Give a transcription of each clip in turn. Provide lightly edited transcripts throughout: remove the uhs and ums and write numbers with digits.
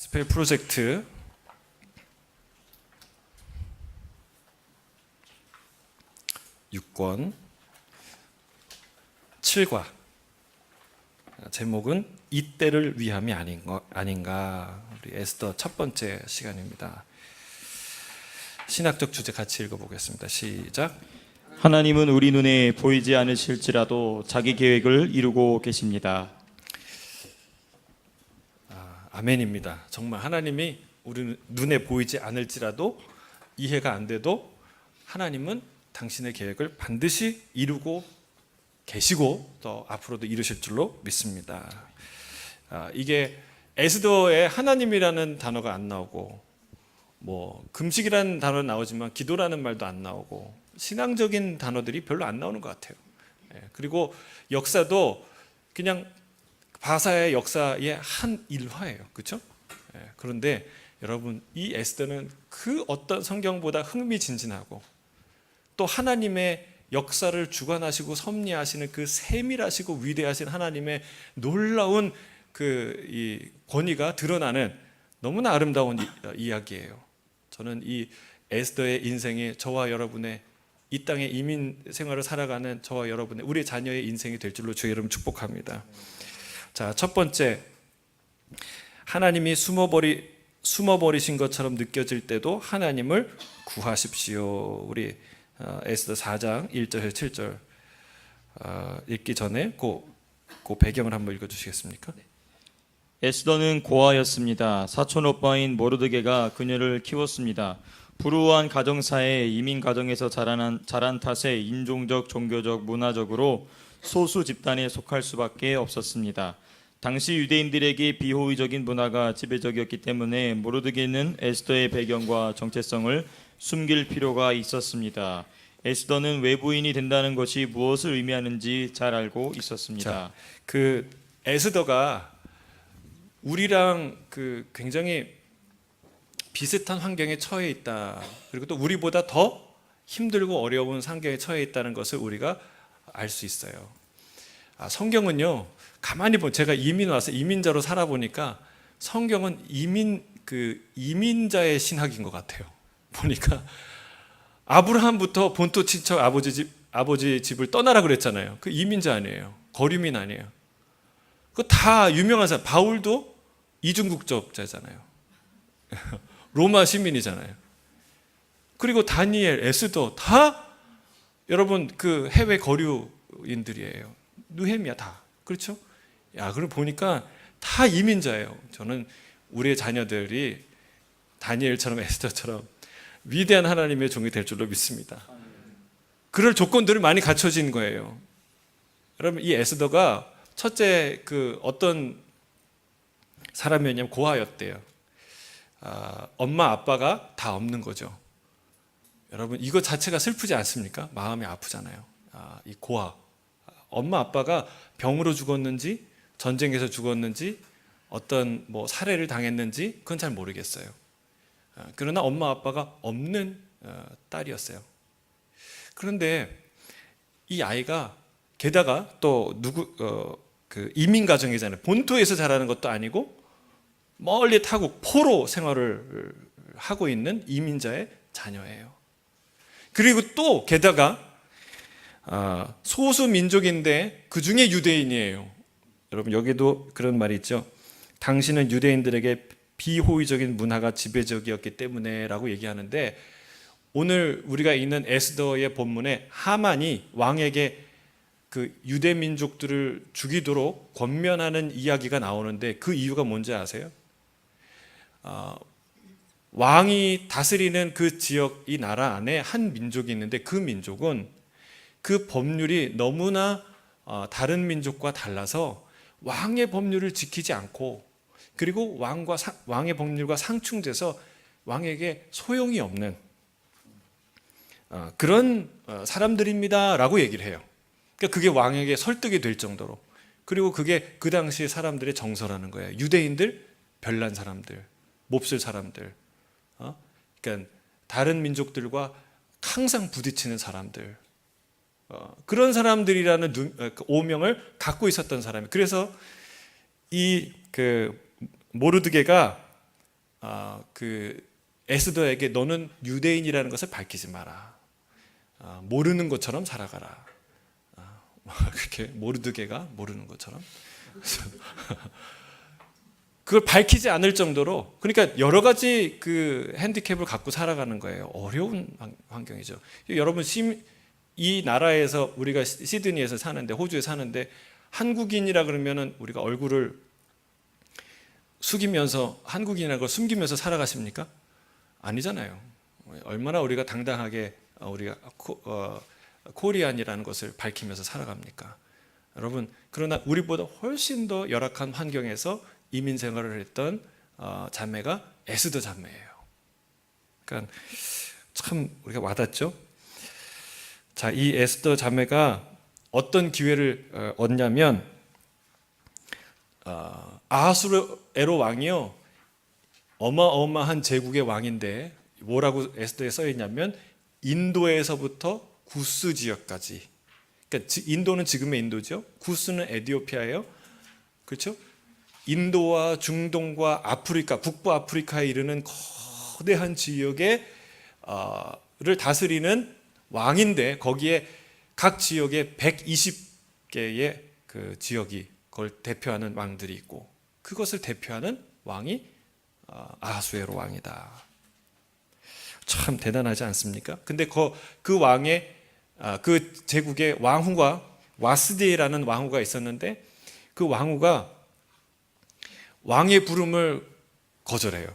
스펠 프로젝트 6권 7과 제목은 이때를 위함이 아닌가. 우리 에스더 첫 번째 시간입니다. 신학적 주제 같이 읽어보겠습니다. 시작. 하나님은 우리 눈에 보이지 않으실지라도 자기 계획을 이루고 계십니다. 아멘입니다. 정말 하나님이 우리 눈에 보이지 않을지라도 이해가 안 돼도 하나님은 당신의 계획을 반드시 이루고 계시고 또 앞으로도 이루실 줄로 믿습니다. 이게 에스더에 하나님이라는 단어가 안 나오고 뭐 금식이라는 단어는 나오지만 기도라는 말도 안 나오고 신앙적인 단어들이 별로 안 나오는 것 같아요. 그리고 역사도 그냥 바사의 역사의 한 일화예요. 그렇죠? 그런데 여러분, 이 에스더는 그 어떤 성경보다 흥미진진하고 또 하나님의 역사를 주관하시고 섭리하시는 그 세밀하시고 위대하신 하나님의 놀라운 이 권위가 드러나는 너무나 아름다운 이야기예요. 저는 이 에스더의 인생이 저와 여러분의 이 땅에 이민 생활을 살아가는 저와 여러분의 우리 자녀의 인생이 될 줄로 주의 이름 축복합니다. 자, 첫 번째, 하나님이 숨어버리신 것처럼 느껴질 때도 하나님을 구하십시오. 우리 에스더 4장 1절에서 7절 읽기 전에 그 배경을 한번 읽어주시겠습니까? 에스더는 고아였습니다. 사촌 오빠인 모르드게가 그녀를 키웠습니다. 불우한 가정사에 이민 가정에서 자란 탓에 인종적, 종교적, 문화적으로 소수 집단에 속할 수밖에 없었습니다. 당시 유대인들에게 비호의적인 문화가 지배적이었기 때문에 모르드게는 에스더의 배경과 정체성을 숨길 필요가 있었습니다. 에스더는 외부인이 된다는 것이 무엇을 의미하는지 잘 알고 있었습니다. 자, 그 에스더가 우리랑 굉장히 비슷한 환경에 처해 있다. 그리고 또 우리보다 더 힘들고 어려운 환경에 처해 있다는 것을 우리가 알 수 있어요. 성경은요, 가만히 보면 제가 이민 와서 이민자로 살아보니까 성경은 이민자의 신학인 것 같아요. 보니까 아브라함부터 본토 친척 아버지 집을 떠나라 그랬잖아요. 그 이민자 아니에요. 거류민 아니에요. 그 다 유명한 사람. 바울도 이중국적자잖아요. 로마 시민이잖아요. 그리고 다니엘, 에스더 다 여러분 그 해외 거류인들이에요. 느헤미야 다. 그렇죠? 그걸 보니까 다 이민자예요. 저는 우리의 자녀들이 다니엘처럼 에스더처럼 위대한 하나님의 종이 될 줄로 믿습니다. 그럴 조건들을 많이 갖춰진 거예요. 여러분, 이 에스더가 첫째 어떤 사람이었냐면 고아였대요. 엄마 아빠가 다 없는 거죠. 여러분, 이거 자체가 슬프지 않습니까? 마음이 아프잖아요. 이 고아, 엄마 아빠가 병으로 죽었는지 전쟁에서 죽었는지 어떤 살해를 당했는지 그건 잘 모르겠어요. 그러나 엄마 아빠가 없는 딸이었어요. 그런데 이 아이가 게다가 또 이민 가정이잖아요. 본토에서 자라는 것도 아니고 멀리 타국 포로 생활을 하고 있는 이민자의 자녀예요. 그리고 또 게다가 소수 민족인데 그 중에 유대인이에요. 여러분, 여기도 그런 말이 있죠. 당신은 유대인들에게 비호의적인 문화가 지배적이었기 때문에 라고 얘기하는데, 오늘 우리가 읽는 에스더의 본문에 하만이 왕에게 그 유대 민족들을 죽이도록 권면하는 이야기가 나오는데 그 이유가 뭔지 아세요? 왕이 다스리는 그 지역, 이 나라 안에 한 민족이 있는데 그 민족은 그 법률이 너무나 다른 민족과 달라서 왕의 법률을 지키지 않고, 그리고 왕의 법률과 상충돼서 왕에게 소용이 없는 그런 사람들입니다 라고 얘기를 해요. 그러니까 그게 왕에게 설득이 될 정도로, 그리고 그게 그 당시 사람들의 정서라는 거예요. 유대인들, 별난 사람들, 몹쓸 사람들, 그러니까 다른 민족들과 항상 부딪히는 사람들, 그런 사람들이라는 오명을 갖고 있었던 사람이. 그래서 이 모르드게가 그 에스더에게 너는 유대인이라는 것을 밝히지 마라. 모르는 것처럼 살아가라. 그렇게 모르드게가 모르는 것처럼. 그걸 밝히지 않을 정도로, 그러니까 여러 가지 그 핸디캡을 갖고 살아가는 거예요. 어려운 환경이죠. 여러분, 이 나라에서 우리가 시드니에서 사는데, 호주에 사는데 한국인이라 그러면은 우리가 얼굴을 숙이면서 한국인이라는 걸 숨기면서 살아가십니까? 아니잖아요. 얼마나 우리가 당당하게 우리가 코리안이라는 것을 밝히면서 살아갑니까? 여러분, 그러나 우리보다 훨씬 더 열악한 환경에서 이민 생활을 했던 자매가 에스더 자매예요. 그러니까 참 우리가 와닿죠. 자, 이 에스더 자매가 어떤 기회를 얻냐면, 아하수에로 왕이요, 어마어마한 제국의 왕인데 뭐라고 에스더에 써 있냐면 인도에서부터 구스 지역까지. 그러니까 인도는 지금의 인도죠. 구스는 에티오피아예요. 그렇죠? 인도와 중동과 아프리카, 북부 아프리카에 이르는 거대한 지역에 를 다스리는 왕인데, 거기에 각 지역에 120개의 그 지역이 그걸 대표하는 왕들이 있고, 그것을 대표하는 왕이 아하수에로 왕이다. 참 대단하지 않습니까? 근데 그 왕의 그 제국의 왕후가 와스디라는 왕후가 있었는데, 그 왕후가 왕의 부름을 거절해요.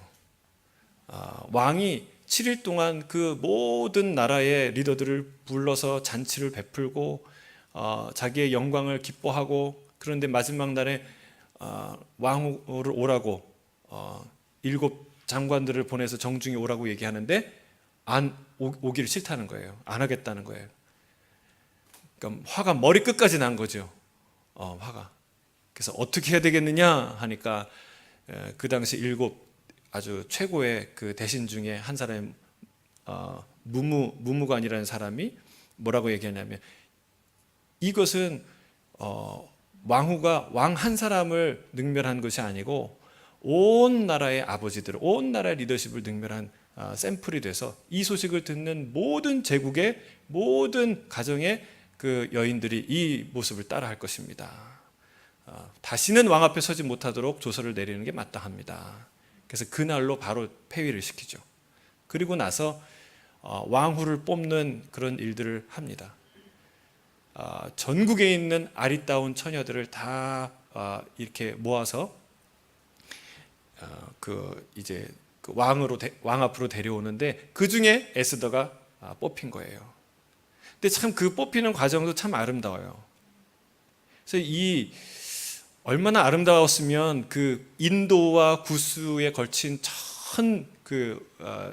왕이 7일 동안 그 모든 나라의 리더들을 불러서 잔치를 베풀고 자기의 영광을 기뻐하고, 그런데 마지막 날에 왕후를 오라고 7 장관들을 보내서 정중히 오라고 얘기하는데 안 오기를 싫다는 거예요. 안 하겠다는 거예요. 그러니까 화가 머리끝까지 난 거죠. 화가. 그래서 어떻게 해야 되겠느냐 하니까 그 당시 7 아주 최고의 그 대신 중에 한 사람이 무무관이라는 사람이 뭐라고 얘기하냐면, 이것은 왕후가 왕 한 사람을 능멸한 것이 아니고 온 나라의 아버지들, 온 나라의 리더십을 능멸한 샘플이 돼서 이 소식을 듣는 모든 제국의 모든 가정의 그 여인들이 이 모습을 따라할 것입니다. 다시는 왕 앞에 서지 못하도록 조서를 내리는 게 마땅합니다. 그래서 그날로 바로 폐위를 시키죠. 그리고 나서 왕후를 뽑는 그런 일들을 합니다. 전국에 있는 아리따운 처녀들을 다 이렇게 모아서 이제 그 왕 앞으로 데려오는데, 그 중에 에스더가 뽑힌 거예요. 근데 참 그 뽑히는 과정도 참 아름다워요. 그래서 얼마나 아름다웠으면 그 인도와 구스에 걸친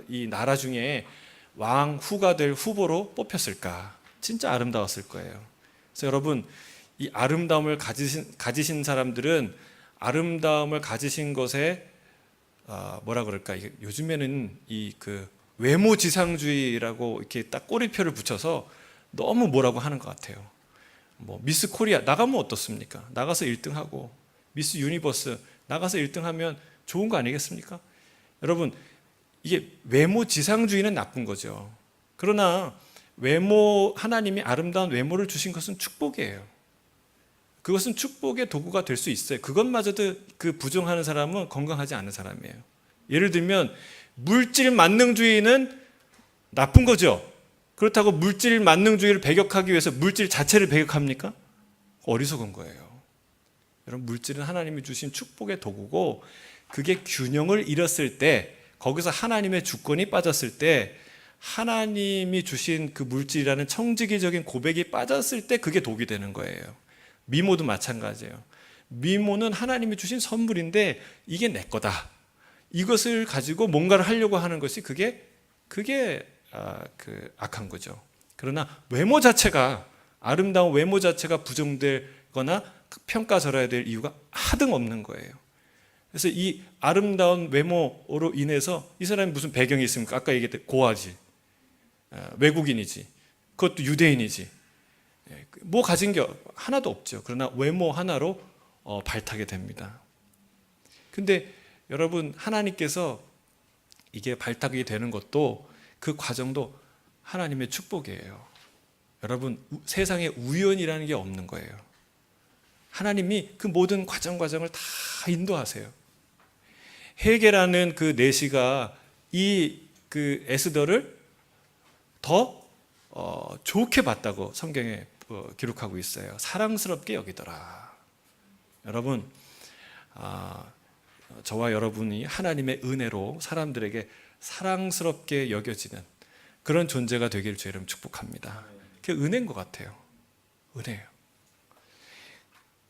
이 나라 중에 왕후가 될 후보로 뽑혔을까? 진짜 아름다웠을 거예요. 그래서 여러분, 이 아름다움을 가지신 사람들은 아름다움을 가지신 것에 뭐라 그럴까? 요즘에는 그 외모지상주의라고 이렇게 딱 꼬리표를 붙여서 너무 뭐라고 하는 것 같아요. 뭐 미스 코리아 나가면 어떻습니까? 나가서 1등하고, 미스 유니버스 나가서 1등하면 좋은 거 아니겠습니까? 여러분, 이게 외모지상주의는 나쁜 거죠. 그러나 하나님이 아름다운 외모를 주신 것은 축복이에요. 그것은 축복의 도구가 될 수 있어요. 그것마저도 그 부정하는 사람은 건강하지 않은 사람이에요. 예를 들면 물질 만능주의는 나쁜 거죠. 그렇다고 물질 만능주의를 배격하기 위해서 물질 자체를 배격합니까? 어리석은 거예요. 여러분, 물질은 하나님이 주신 축복의 도구고, 그게 균형을 잃었을 때, 거기서 하나님의 주권이 빠졌을 때, 하나님이 주신 그 물질이라는 청지기적인 고백이 빠졌을 때 그게 독이 되는 거예요. 미모도 마찬가지예요. 미모는 하나님이 주신 선물인데 이게 내 거다. 이것을 가지고 뭔가를 하려고 하는 것이 그게 악한 거죠. 그러나 외모 자체가, 아름다운 외모 자체가 부정되거나 평가절하야 될 이유가 하등 없는 거예요. 그래서 이 아름다운 외모로 인해서 이 사람이 무슨 배경이 있습니까? 아까 얘기했듯 고아지, 외국인이지, 그것도 유대인이지, 뭐 가진 게 하나도 없죠. 그러나 외모 하나로 발타게 됩니다. 근데 여러분, 하나님께서 이게 발탁이 되는 것도 그 과정도 하나님의 축복이에요. 여러분, 세상에 우연이라는 게 없는 거예요. 하나님이 그 모든 과정을 다 인도하세요. 헤게라는 그 내시가 이 그 에스더를 더 좋게 봤다고 성경에 기록하고 있어요. 사랑스럽게 여기더라. 여러분, 저와 여러분이 하나님의 은혜로 사람들에게 사랑스럽게 여겨지는 그런 존재가 되기를 주 이름 축복합니다. 그게 은혜인 것 같아요. 은혜예요.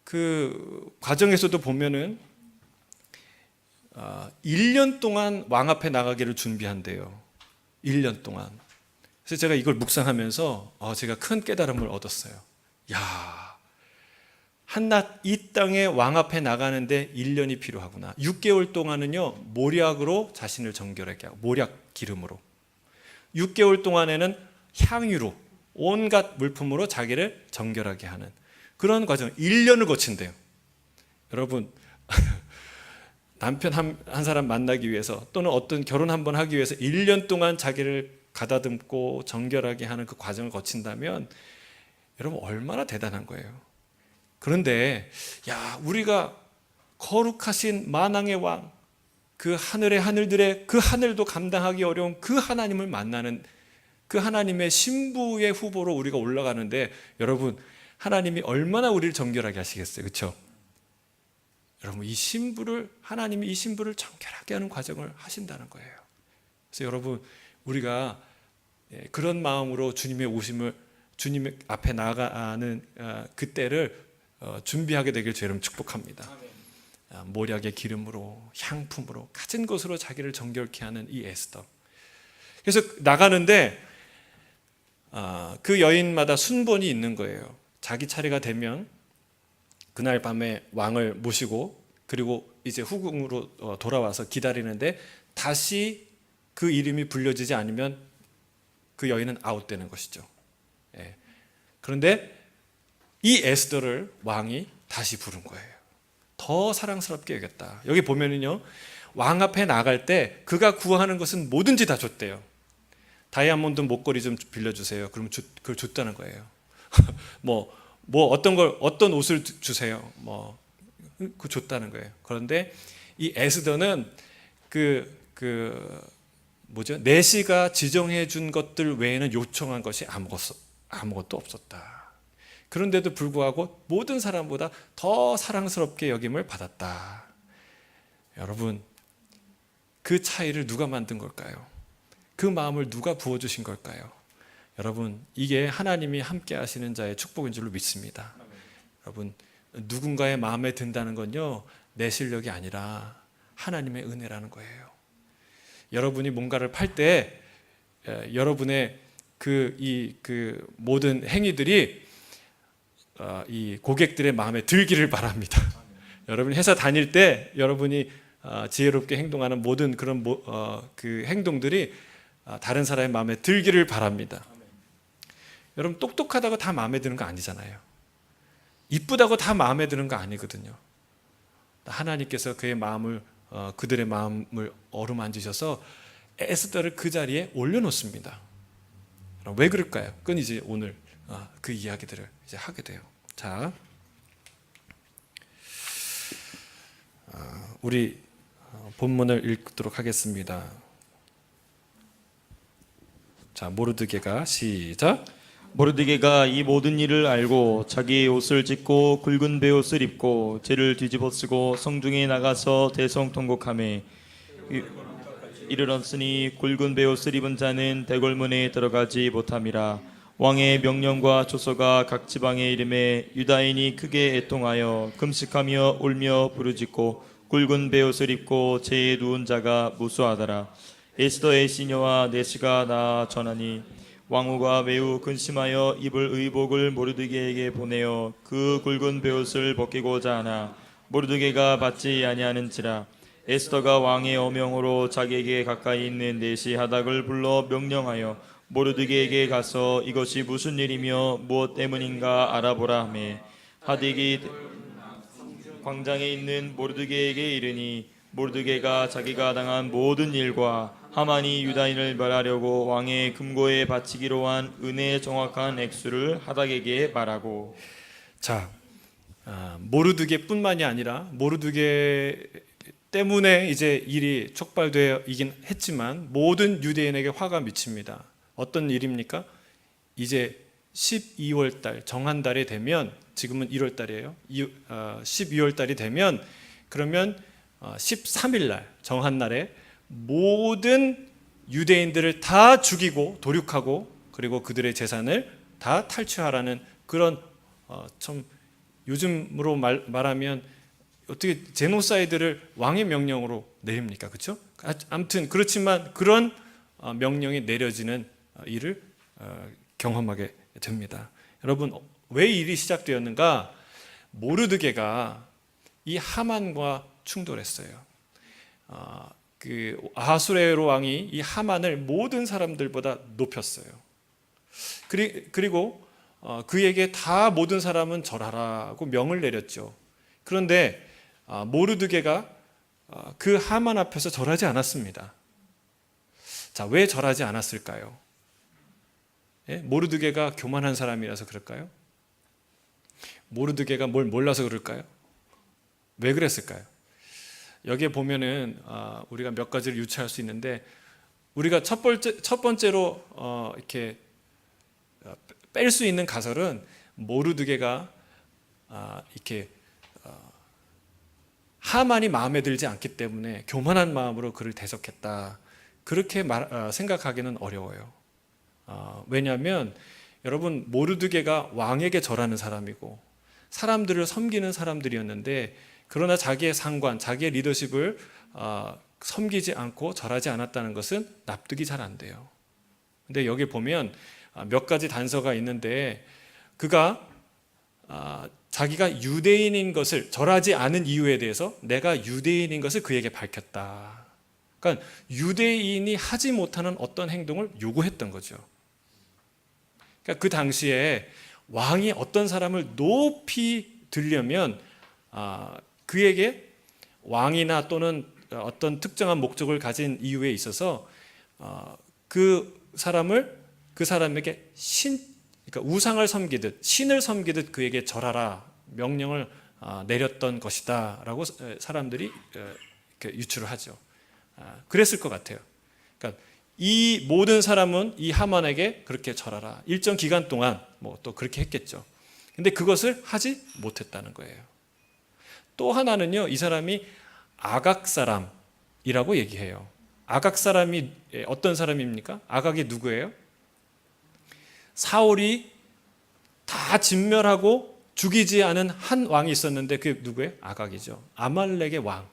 그 과정에서도 보면은 1년 동안 왕 앞에 나가기를 준비한대요. 1년 동안. 그래서 제가 이걸 묵상하면서 제가 큰 깨달음을 얻었어요. 야, 한낱 이 땅에 왕 앞에 나가는데 1년이 필요하구나. 6개월 동안은요, 모략으로 자신을 정결하게 하고, 모략 기름으로. 6개월 동안에는 향유로, 온갖 물품으로 자기를 정결하게 하는 그런 과정, 1년을 거친대요. 여러분, 남편 한 사람 만나기 위해서 또는 어떤 결혼 한번 하기 위해서 1년 동안 자기를 가다듬고 정결하게 하는 그 과정을 거친다면 여러분 얼마나 대단한 거예요. 그런데 우리가 거룩하신 만왕의 왕, 그 하늘의 하늘들의 그 하늘도 감당하기 어려운 그 하나님을 만나는 그 하나님의 신부의 후보로 우리가 올라가는데 여러분, 하나님이 얼마나 우리를 정결하게 하시겠어요. 그렇죠? 여러분, 하나님이 이 신부를 정결하게 하는 과정을 하신다는 거예요. 그래서 여러분, 우리가 그런 마음으로 주님의 주님 앞에 나가는 그때를 준비하게 되길 주 이름 축복합니다. 모략의 기름으로, 향품으로, 가진 것으로 자기를 정결케 하는 이 에스더. 그래서 나가는데 그 여인마다 순번이 있는 거예요. 자기 차례가 되면 그날 밤에 왕을 모시고 그리고 이제 후궁으로 돌아와서 기다리는데 다시 그 이름이 불려지지 않으면 그 여인은 아웃되는 것이죠. 그런데 이 에스더를 왕이 다시 부른 거예요. 더 사랑스럽게 여겼다. 여기 보면은요, 왕 앞에 나갈 때 그가 구하는 것은 뭐든지 다 줬대요. 다이아몬드 목걸이 좀 빌려주세요. 그러면 그걸 줬다는 거예요. 어떤 옷을 주세요. 그 줬다는 거예요. 그런데 이 에스더는 내시가 지정해 준 것들 외에는 요청한 것이 아무것도 없었다. 그런데도 불구하고 모든 사람보다 더 사랑스럽게 여김을 받았다. 여러분, 그 차이를 누가 만든 걸까요? 그 마음을 누가 부어주신 걸까요? 여러분, 이게 하나님이 함께 하시는 자의 축복인 줄로 믿습니다. 여러분, 누군가의 마음에 든다는 건요, 내 실력이 아니라 하나님의 은혜라는 거예요. 여러분이 뭔가를 팔 때 여러분의 그 모든 행위들이 이 고객들의 마음에 들기를 바랍니다. 여러분이 회사 다닐 때 여러분이 지혜롭게 행동하는 모든 그런 그 행동들이 다른 사람의 마음에 들기를 바랍니다. 여러분, 똑똑하다고 다 마음에 드는 거 아니잖아요. 이쁘다고 다 마음에 드는 거 아니거든요. 하나님께서 그들의 마음을 어루만지셔서 에스더를 그 자리에 올려놓습니다. 왜 그럴까요? 그건 이제 오늘 그 이야기들을 이제 하게 돼요. 자, 우리 본문을 읽도록 하겠습니다. 자, 모르드게가 시작. 모르드게가 이 모든 일을 알고 자기의 옷을 찢고 굵은 베옷을 입고 재를 뒤집어 쓰고 성중에 나가서 대성통곡하매 이르렀으니 굵은 베옷을 입은 자는 대궐문에 들어가지 못함이라. 왕의 명령과 조서가 각 지방에 이름에 유다인이 크게 애통하여 금식하며 울며 부르짖고 굵은 베옷을 입고 재에 누운 자가 무수하더라. 에스더의 시녀와 내시가 나아 전하니 왕후가 매우 근심하여 입을 의복을 모르드게에게 보내어 그 굵은 베옷을 벗기고자 하나 모르드게가 받지 아니하는지라. 에스더가 왕의 어명으로 자기에게 가까이 있는 내시 하닥을 불러 명령하여 모르드게에게 가서 이것이 무슨 일이며 무엇 때문인가 알아보라 하매 하닥이 광장에 있는 모르드게에게 이르니 모르드게가 자기가 당한 모든 일과 하만이 유다인을 멸하려고 왕의 금고에 바치기로 한 은혜의 정확한 액수를 하닥에게 말하고. 자, 모르드게뿐만이 아니라 모르드게 때문에 이제 일이 촉발되어이긴 했지만 모든 유대인에게 화가 미칩니다. 어떤 일입니까? 이제 12월 달 정한 달이 되면, 지금은 1월 달이에요. 12월 달이 되면 그러면 13일 날 정한 날에 모든 유대인들을 다 죽이고 도륙하고 그리고 그들의 재산을 다 탈취하라는 그런 좀 요즘으로 말하면 어떻게 제노사이드를 왕의 명령으로 내립니까? 그렇죠? 아무튼 그렇지만 그런 명령이 내려지는 일을 경험하게 됩니다. 여러분, 왜 일이 시작되었는가? 모르드게가 이 하만과 충돌했어요. 그 아하수에로 왕이 이 하만을 모든 사람들보다 높였어요. 그리고 그에게 다 모든 사람은 절하라고 명을 내렸죠. 그런데 모르드게가 그 하만 앞에서 절하지 않았습니다. 자, 왜 절하지 않았을까요? 예? 모르드게가 교만한 사람이라서 그럴까요? 모르드게가 뭘 몰라서 그럴까요? 왜 그랬을까요? 여기에 보면은 우리가 몇 가지를 유추할 수 있는데, 우리가 첫 번째로 이렇게 뺄 수 있는 가설은 모르드게가 이렇게 하만이 마음에 들지 않기 때문에 교만한 마음으로 그를 대적했다, 그렇게 생각하기는 어려워요. 왜냐하면 여러분, 모르드게가 왕에게 절하는 사람이고 사람들을 섬기는 사람들이었는데, 그러나 자기의 상관, 자기의 리더십을 섬기지 않고 절하지 않았다는 것은 납득이 잘 안 돼요. 근데 여기 보면 몇 가지 단서가 있는데, 그가 자기가 유대인인 것을, 절하지 않은 이유에 대해서 내가 유대인인 것을 그에게 밝혔다. 그러니까 유대인이 하지 못하는 어떤 행동을 요구했던 거죠. 그러니까 그 당시에 왕이 어떤 사람을 높이 들려면 그에게 왕이나 또는 어떤 특정한 목적을 가진 이유에 있어서 그 사람에게 그러니까 우상을 섬기듯 신을 섬기듯 그에게 절하라 명령을 내렸던 것이다라고 사람들이 이렇게 유추를 하죠. 그랬을 것 같아요. 그러니까 이 모든 사람은 이 하만에게 그렇게 절하라, 일정 기간 동안 뭐 또 그렇게 했겠죠. 근데 그것을 하지 못했다는 거예요. 또 하나는요, 이 사람이 아각 사람이라고 얘기해요. 아각 사람이 어떤 사람입니까? 아각이 누구예요? 사울이 다 진멸하고 죽이지 않은 한 왕이 있었는데 그게 누구예요? 아각이죠. 아말렉의 왕.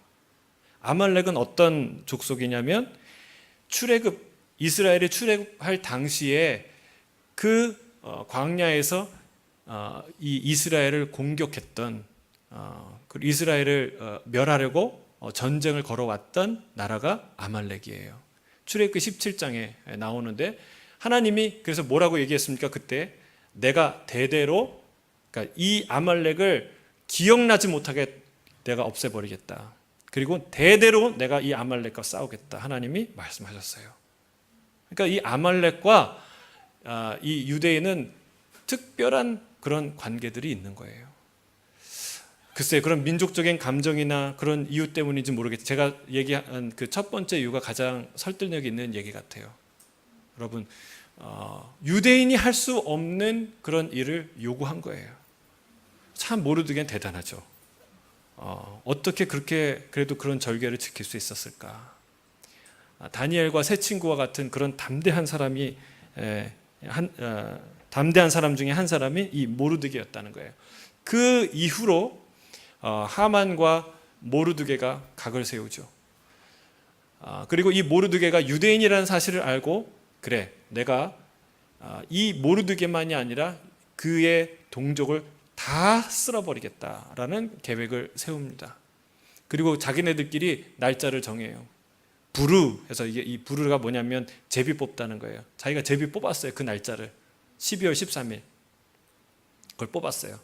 아말렉은 어떤 족속이냐면 이스라엘이 출애굽할 당시에 그 광야에서 이 이스라엘을 공격했던, 이스라엘을 멸하려고 전쟁을 걸어왔던 나라가 아말렉이에요. 출애굽기 17장에 나오는데, 하나님이 그래서 뭐라고 얘기했습니까? 그때 내가 대대로, 그러니까 이 아말렉을 기억나지 못하게 내가 없애버리겠다. 그리고 대대로 내가 이 아말렉과 싸우겠다. 하나님이 말씀하셨어요. 그러니까 이 아말렉과 이 유대인은 특별한 그런 관계들이 있는 거예요. 글쎄, 그런 민족적인 감정이나 그런 이유 때문인지 모르겠어요. 제가 얘기한 그 첫 번째 이유가 가장 설득력 있는 얘기 같아요. 여러분, 유대인이 할 수 없는 그런 일을 요구한 거예요. 참 모르드게는 대단하죠. 어떻게 그렇게 그래도 그런 절개를 지킬 수 있었을까? 다니엘과 세 친구와 같은 그런 담대한 사람이 담대한 사람 중에 한 사람이 이 모르드게였다는 거예요. 그 이후로 하만과 모르드게가 각을 세우죠. 그리고 이 모르드게가 유대인이라는 사실을 알고, 그래, 내가 이 모르드게만이 아니라 그의 동족을 다 쓸어버리겠다라는 계획을 세웁니다. 그리고 자기네들끼리 날짜를 정해요. 부르 해서, 이 부르가 뭐냐면 제비 뽑다는 거예요. 자기가 제비 뽑았어요. 그 날짜를 12월 13일 그걸 뽑았어요.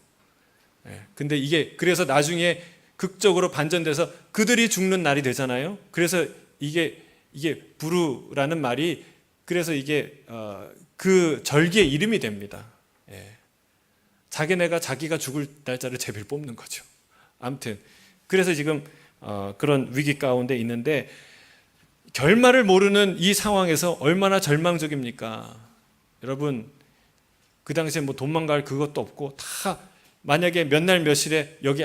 근데 이게 그래서 나중에 극적으로 반전돼서 그들이 죽는 날이 되잖아요. 그래서 이게 부르라는 말이 그래서 이게 그 절기의 이름이 됩니다. 예. 자기네가 자기가 죽을 날짜를 제비를 뽑는 거죠. 아무튼 그래서 지금 그런 위기 가운데 있는데 결말을 모르는 이 상황에서 얼마나 절망적입니까? 여러분 그 당시에 뭐 도망갈 그것도 없고 다 만약에 몇 날 며칠에 여기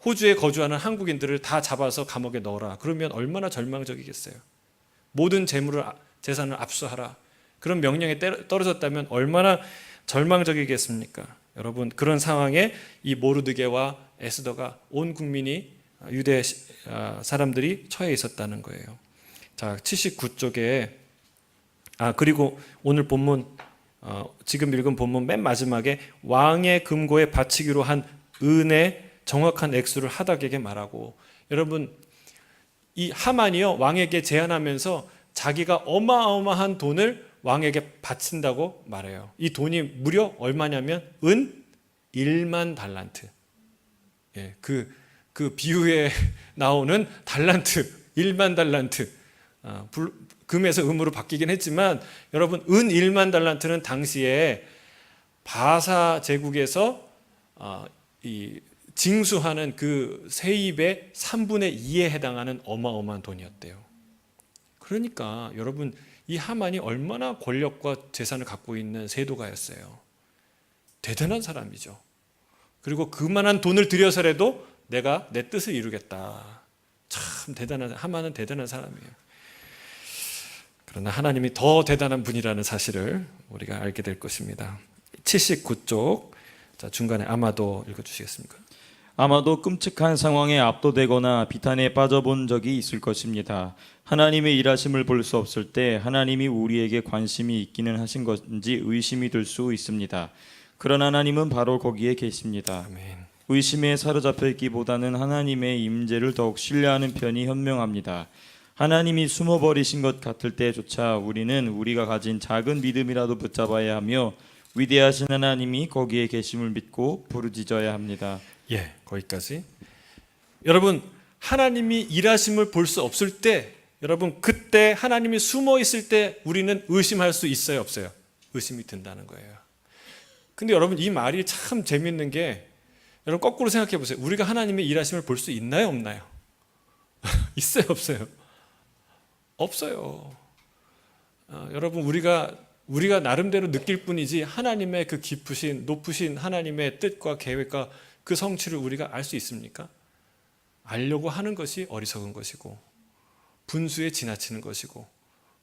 호주에 거주하는 한국인들을 다 잡아서 감옥에 넣어라. 그러면 얼마나 절망적이겠어요. 모든 재산을 압수하라. 그런 명령에 떨어졌다면 얼마나 절망적이겠습니까? 여러분 그런 상황에 이 모르드게와 에스더가 온 국민이 유대 사람들이 처해 있었다는 거예요. 자, 79쪽에 그리고 오늘 본문 지금 읽은 본문 맨 마지막에 왕의 금고에 바치기로 한 은의 정확한 액수를 하닥에게 말하고 여러분 이 하만이요 왕에게 제안하면서 자기가 어마어마한 돈을 왕에게 바친다고 말해요. 이 돈이 무려 얼마냐면 은 1만 달란트. 예, 그 비유에 나오는 달란트 1만 달란트. 금에서 음으로 바뀌긴 했지만 여러분 은 1만 달란트는 당시에 바사 제국에서 이 징수하는 그 세입의 3분의 2에 해당하는 어마어마한 돈이었대요. 그러니까 여러분 이 하만이 얼마나 권력과 재산을 갖고 있는 세도가였어요. 대단한 사람이죠. 그리고 그만한 돈을 들여서라도 내가 내 뜻을 이루겠다. 참 대단한 하만은 대단한 사람이에요. 그러나 하나님이 더 대단한 분이라는 사실을 우리가 알게 될 것입니다. 79쪽 자 중간에 아마도 읽어주시겠습니까? 아마도 끔찍한 상황에 압도되거나 비탄에 빠져본 적이 있을 것입니다. 하나님의 일하심을 볼 수 없을 때 하나님이 우리에게 관심이 있기는 하신 건지 의심이 들 수 있습니다. 그러나 하나님은 바로 거기에 계십니다. 아멘. 의심에 사로잡혀 있기보다는 하나님의 임재를 더욱 신뢰하는 편이 현명합니다. 하나님이 숨어버리신 것 같을 때조차 우리는 우리가 가진 작은 믿음이라도 붙잡아야 하며 위대하신 하나님이 거기에 계심을 믿고 부르짖어야 합니다. 예, 거기까지. 여러분 하나님이 일하심을 볼 수 없을 때 여러분 그때 하나님이 숨어 있을 때 우리는 의심할 수 있어요, 없어요? 의심이 든다는 거예요. 근데 여러분 이 말이 참 재밌는 게 여러분 거꾸로 생각해 보세요. 우리가 하나님의 일하심을 볼 수 있나요, 없나요? 있어요, 없어요? 없어요. 여러분 우리가 나름대로 느낄 뿐이지 하나님의 그 깊으신 높으신 하나님의 뜻과 계획과 그 성취를 우리가 알 수 있습니까? 알려고 하는 것이 어리석은 것이고 분수에 지나치는 것이고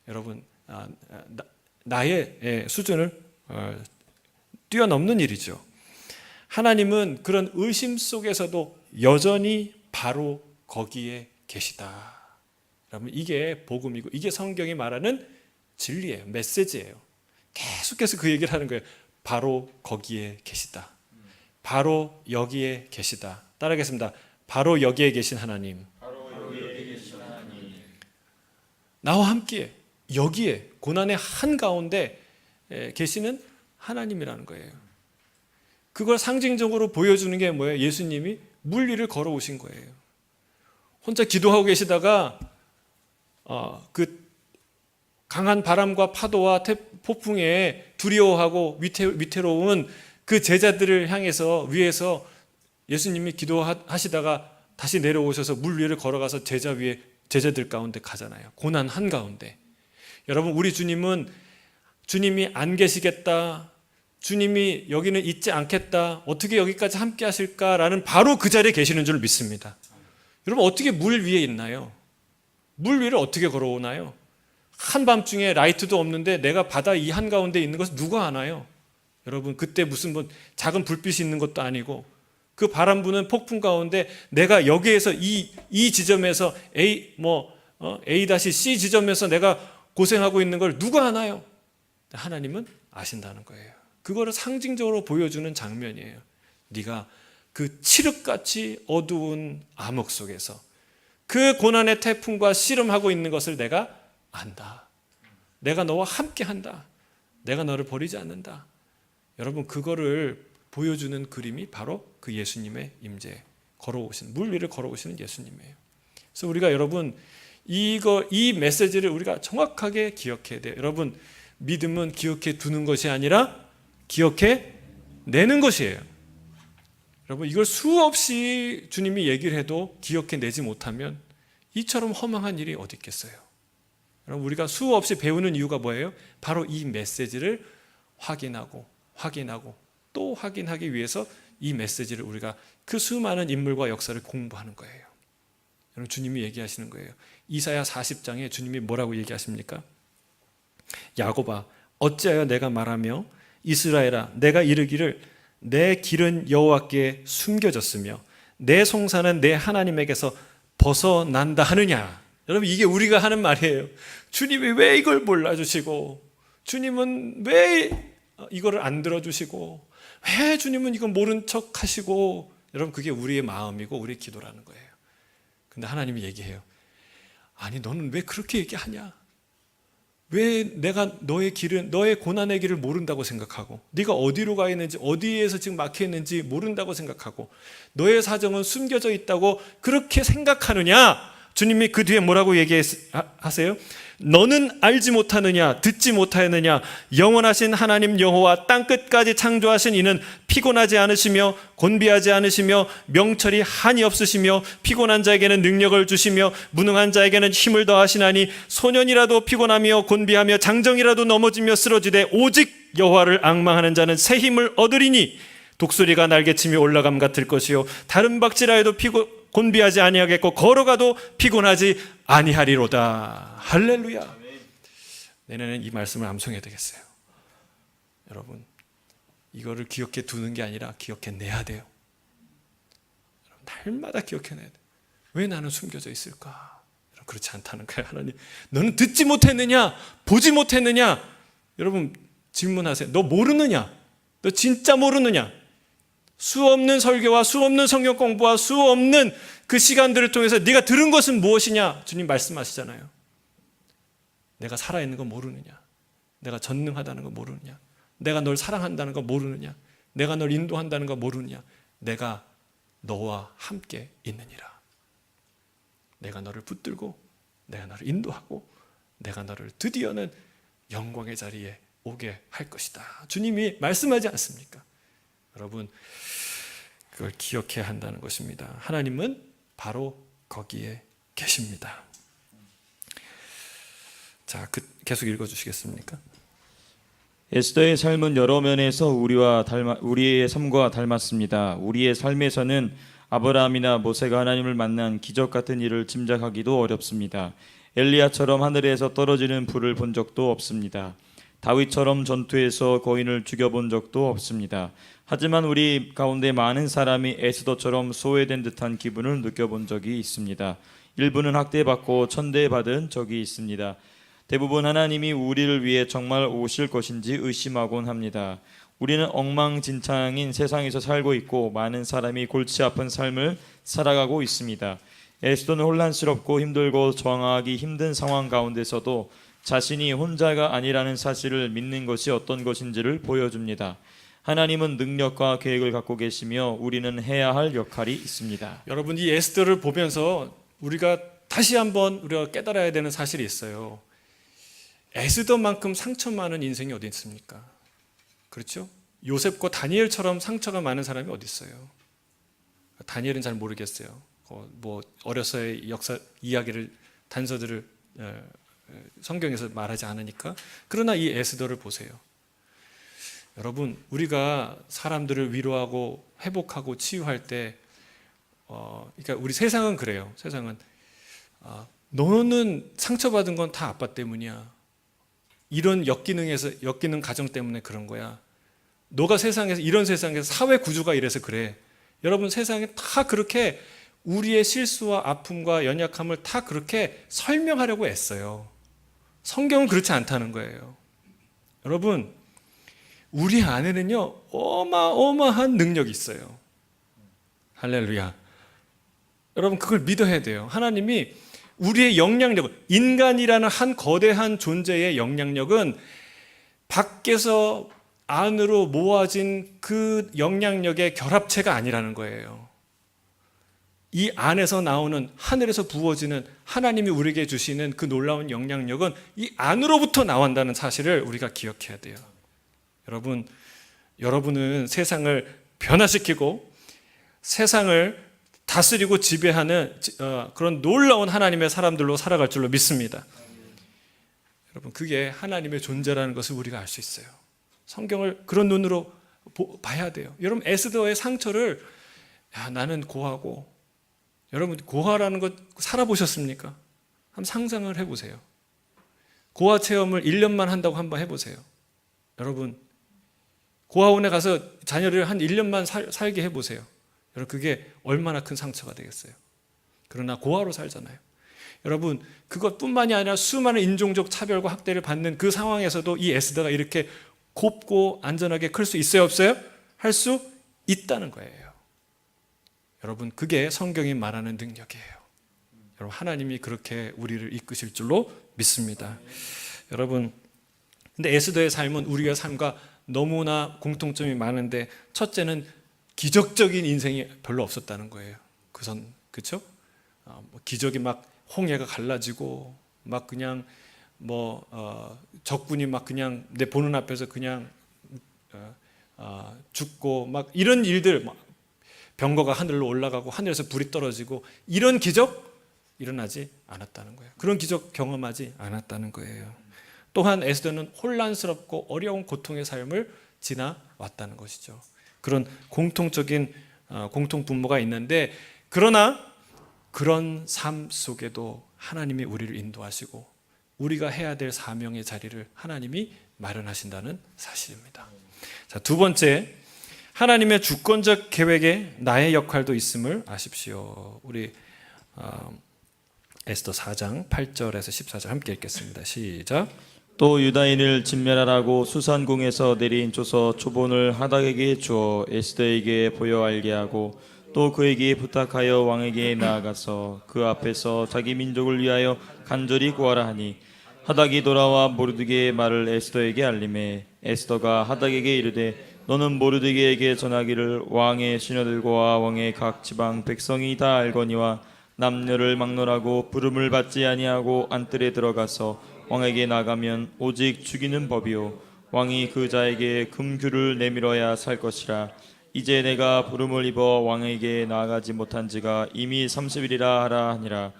여러분 나의 수준을 뛰어넘는 일이죠. 하나님은 그런 의심 속에서도 여전히 바로 거기에 계시다. 여러분 이게 복음이고 이게 성경이 말하는 진리예요. 메시지예요. 계속해서 그 얘기를 하는 거예요. 바로 거기에 계시다. 바로 여기에 계시다. 따라하겠습니다. 바로 여기에 계신 하나님. 나와 함께 여기에 고난의 한가운데 계시는 하나님이라는 거예요. 그걸 상징적으로 보여주는 게 뭐예요? 예수님이 물 위를 걸어오신 거예요. 혼자 기도하고 계시다가 그 강한 바람과 파도와 폭풍에 두려워하고 위태로운 그 제자들을 향해서 위에서 예수님이 기도하시다가 다시 내려오셔서 물 위를 걸어가서 제자들 가운데 가잖아요. 고난 한가운데. 여러분 우리 주님이 안 계시겠다. 주님이 여기는 있지 않겠다. 어떻게 여기까지 함께 하실까라는 바로 그 자리에 계시는 줄 믿습니다. 여러분 어떻게 물 위에 있나요? 물 위를 어떻게 걸어오나요? 한밤중에 라이트도 없는데 내가 바다 이 한가운데 있는 것을 누가 아나요? 여러분 그때 무슨 작은 불빛이 있는 것도 아니고 그 바람 부는 폭풍 가운데 내가 여기에서 이 지점에서 A-C 지점에서 내가 고생하고 있는 걸 누가 아나요? 하나님은 아신다는 거예요. 그거를 상징적으로 보여주는 장면이에요. 네가 그 칠흑같이 어두운 암흑 속에서 그 고난의 태풍과 씨름하고 있는 것을 내가 안다. 내가 너와 함께 한다. 내가 너를 버리지 않는다. 여러분 그거를 보여주는 그림이 바로 그 예수님의 임재, 걸어오신, 물 위를 걸어오시는 예수님이에요. 그래서 우리가 여러분 이 메시지를 우리가 정확하게 기억해야 돼요. 여러분, 믿음은 기억해 두는 것이 아니라 기억해 내는 것이에요. 여러분, 이걸 수없이 주님이 얘기를 해도 기억해 내지 못하면 이처럼 허망한 일이 어디 있겠어요. 여러분, 우리가 수없이 배우는 이유가 뭐예요? 바로 이 메시지를 확인하고 또 확인하기 위해서 이 메시지를 우리가 그 수많은 인물과 역사를 공부하는 거예요. 여러분, 주님이 얘기하시는 거예요. 이사야 40장에 주님이 뭐라고 얘기하십니까? 야곱아, 어찌하여 내가 말하며 이스라엘아, 내가 이르기를 내 길은 여호와께 숨겨졌으며 내 송사는 내 하나님에게서 벗어난다 하느냐. 여러분, 이게 우리가 하는 말이에요. 주님이 왜 이걸 몰라주시고, 주님은 왜 이거를 안 들어주시고, 왜 주님은 이거 모른 척 하시고. 여러분, 그게 우리의 마음이고 우리의 기도라는 거예요. 근데 하나님이 얘기해요. 아니, 너는 왜 그렇게 얘기하냐? 왜 내가 너의 길은, 너의 고난의 길을 모른다고 생각하고, 네가 어디로 가 있는지, 어디에서 지금 막혀 있는지 모른다고 생각하고, 너의 사정은 숨겨져 있다고 그렇게 생각하느냐? 주님이 그 뒤에 뭐라고 얘기하세요? 너는 알지 못하느냐, 듣지 못하였느냐? 영원하신 하나님 여호와 땅끝까지 창조하신 이는 피곤하지 않으시며 곤비하지 않으시며 명철이 한이 없으시며 피곤한 자에게는 능력을 주시며 무능한 자에게는 힘을 더하시나니 소년이라도 피곤하며 곤비하며 장정이라도 넘어지며 쓰러지되 오직 여호와를 앙망하는 자는 새 힘을 얻으리니 독수리가 날개치며 올라감 같을 것이요 다른 박질하여도 곤비하지 아니하겠고 걸어가도 피곤하지 아니하리로다. 할렐루야. 내년엔 이 말씀을 암송해야 되겠어요. 여러분, 이거를 기억해 두는 게 아니라 기억해 내야 돼요. 여러분, 날마다 기억해 내야 돼요. 왜 나는 숨겨져 있을까? 여러분, 그렇지 않다는 거예요. 하나님, 너는 듣지 못했느냐? 보지 못했느냐? 여러분, 질문하세요. 너 모르느냐? 너 진짜 모르느냐? 수없는 설교와 수없는 성경 공부와 수없는 그 시간들을 통해서 네가 들은 것은 무엇이냐? 주님 말씀하시잖아요. 내가 살아있는 거 모르느냐? 내가 전능하다는 거 모르느냐? 내가 널 사랑한다는 거 모르느냐? 내가 널 인도한다는 거 모르느냐? 내가 너와 함께 있느니라. 내가 너를 붙들고 내가 너를 인도하고 내가 너를 드디어는 영광의 자리에 오게 할 것이다. 주님이 말씀하지 않습니까? 여러분, 그걸 기억해야 한다는 것입니다. 하나님은 바로 거기에 계십니다. 자, 계속 읽어주시겠습니까? 에스더의 삶은 여러 면에서 우리의 삶과 닮았습니다. 우리의 삶에서는 아브라함이나 모세가 하나님을 만난 기적 같은 일을 짐작하기도 어렵습니다. 엘리야처럼 하늘에서 떨어지는 불을 본 적도 없습니다. 다윗처럼 전투에서 거인을 죽여본 적도 없습니다. 하지만 우리 가운데 많은 사람이 에스더처럼 소외된 듯한 기분을 느껴본 적이 있습니다. 일부는 학대받고 천대받은 적이 있습니다. 대부분 하나님이 우리를 위해 정말 오실 것인지 의심하곤 합니다. 우리는 엉망진창인 세상에서 살고 있고 많은 사람이 골치 아픈 삶을 살아가고 있습니다. 에스더는 혼란스럽고 힘들고 저항하기 힘든 상황 가운데서도 자신이 혼자가 아니라는 사실을 믿는 것이 어떤 것인지를 보여줍니다. 하나님은 능력과 계획을 갖고 계시며 우리는 해야 할 역할이 있습니다. 여러분, 이 에스더를 보면서 우리가 다시 한번 우리가 깨달아야 되는 사실이 있어요. 에스더만큼 상처 많은 인생이 어디 있습니까? 그렇죠? 요셉과 다니엘처럼 상처가 많은 사람이 어디 있어요? 다니엘은 잘 모르겠어요. 뭐 어려서의 역사 이야기를 단서들을 성경에서 말하지 않으니까. 그러나 이 에스더를 보세요. 여러분, 우리가 사람들을 위로하고 회복하고 치유할 때, 그러니까 우리 세상은 그래요. 세상은 너는 상처받은 건 다 아빠 때문이야. 이런 역기능 가정 때문에 그런 거야. 너가 이런 세상에서 사회 구조가 이래서 그래. 여러분, 세상에 다 그렇게 우리의 실수와 아픔과 연약함을 다 그렇게 설명하려고 애써요. 성경은 그렇지 않다는 거예요. 여러분, 우리 안에는요 어마어마한 능력이 있어요. 할렐루야. 여러분, 그걸 믿어야 돼요. 하나님이 우리의 영향력을, 인간이라는 한 거대한 존재의 영향력은 밖에서 안으로 모아진 그 영향력의 결합체가 아니라는 거예요. 이 안에서 나오는 하늘에서 부어지는 하나님이 우리에게 주시는 그 놀라운 영향력은 이 안으로부터 나온다는 사실을 우리가 기억해야 돼요. 여러분은 세상을 변화시키고 세상을 다스리고 지배하는 그런 놀라운 하나님의 사람들로 살아갈 줄로 믿습니다. 여러분, 그게 하나님의 존재라는 것을 우리가 알 수 있어요. 성경을 그런 눈으로 봐야 돼요. 여러분, 에스더의 상처를 나는 고아고, 여러분 고아라는 것 살아보셨습니까? 한번 상상을 해보세요. 고아 체험을 1년만 한다고 한번 해보세요. 여러분, 고아원에 가서 자녀를 한 1년만 살게 해보세요. 여러분, 그게 얼마나 큰 상처가 되겠어요. 그러나 고아로 살잖아요. 여러분, 그것뿐만이 아니라 수많은 인종적 차별과 학대를 받는 그 상황에서도 이 에스더가 이렇게 곱고 안전하게 클 수 있어요, 없어요? 할 수 있다는 거예요. 여러분, 그게 성경이 말하는 능력이에요. 여러분, 하나님이 그렇게 우리를 이끄실 줄로 믿습니다. 여러분, 근데 에스더의 삶은 우리의 삶과 너무나 공통점이 많은데, 첫째는 기적적인 인생이 별로 없었다는 거예요. 그렇죠? 기적이 막 홍해가 갈라지고 막 그냥 적군이 막 그냥 내 보는 앞에서 그냥 죽고 막 이런 일들, 병거가 하늘로 올라가고 하늘에서 불이 떨어지고 이런 기적 일어나지 않았다는 거예요. 그런 기적 경험하지 않았다는 거예요. 또한 에스더는 혼란스럽고 어려운 고통의 삶을 지나왔다는 것이죠. 그런 공통적인 공통분모가 있는데, 그러나 그런 삶 속에도 하나님이 우리를 인도하시고 우리가 해야 될 사명의 자리를 하나님이 마련하신다는 사실입니다. 자, 두 번째, 하나님의 주권적 계획에 나의 역할도 있음을 아십시오. 우리 에스더 4장 8절에서 14절 함께 읽겠습니다. 시작. 또 유다인을 진멸하라고 수산궁에서 내린 조서 초본을 하닥에게 주어 에스더에게 보여 알게 하고, 또 그에게 부탁하여 왕에게 나아가서 그 앞에서 자기 민족을 위하여 간절히 구하라 하니, 하닥이 돌아와 모르드게의 말을 에스더에게 알림해 에스더가 하닥에게 이르되, 너는 모르드게에게 전하기를 왕의 시녀들과 왕의 각 지방 백성이 다 알거니와 남녀를 막론하고 부름을 받지 아니하고 안뜰에 들어가서 왕에게 나가면 오직 죽이는 법이요, 왕이 그 자에게 금규를 내밀어야 살 것이라. 이제 내가 부름을 입어 왕에게 나아가지 못한 지가 이미 30일이라 하라 하니라.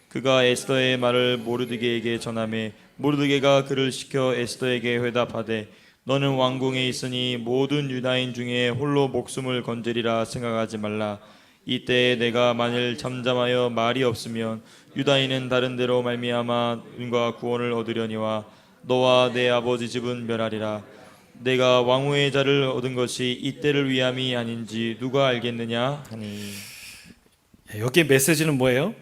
그가 에스더의 말을 모르드게에게 전하매 모르드게가 그를 시켜 에스더에게 회답하되, 너는 왕궁에 있으니 모든 유다인 중에 홀로 목숨을 건지리라 생각하지 말라. 이때에 내가 만일 잠잠하여 말이 없으면 유다인은 다른 데로 말미암아 은과 구원을 얻으려니와 너와 내 아버지 집은 멸하리라. 내가 왕후의 자를 얻은 것이 이때를 위함이 아닌지 누가 알겠느냐 하니. 여기의 메시지는 뭐예요?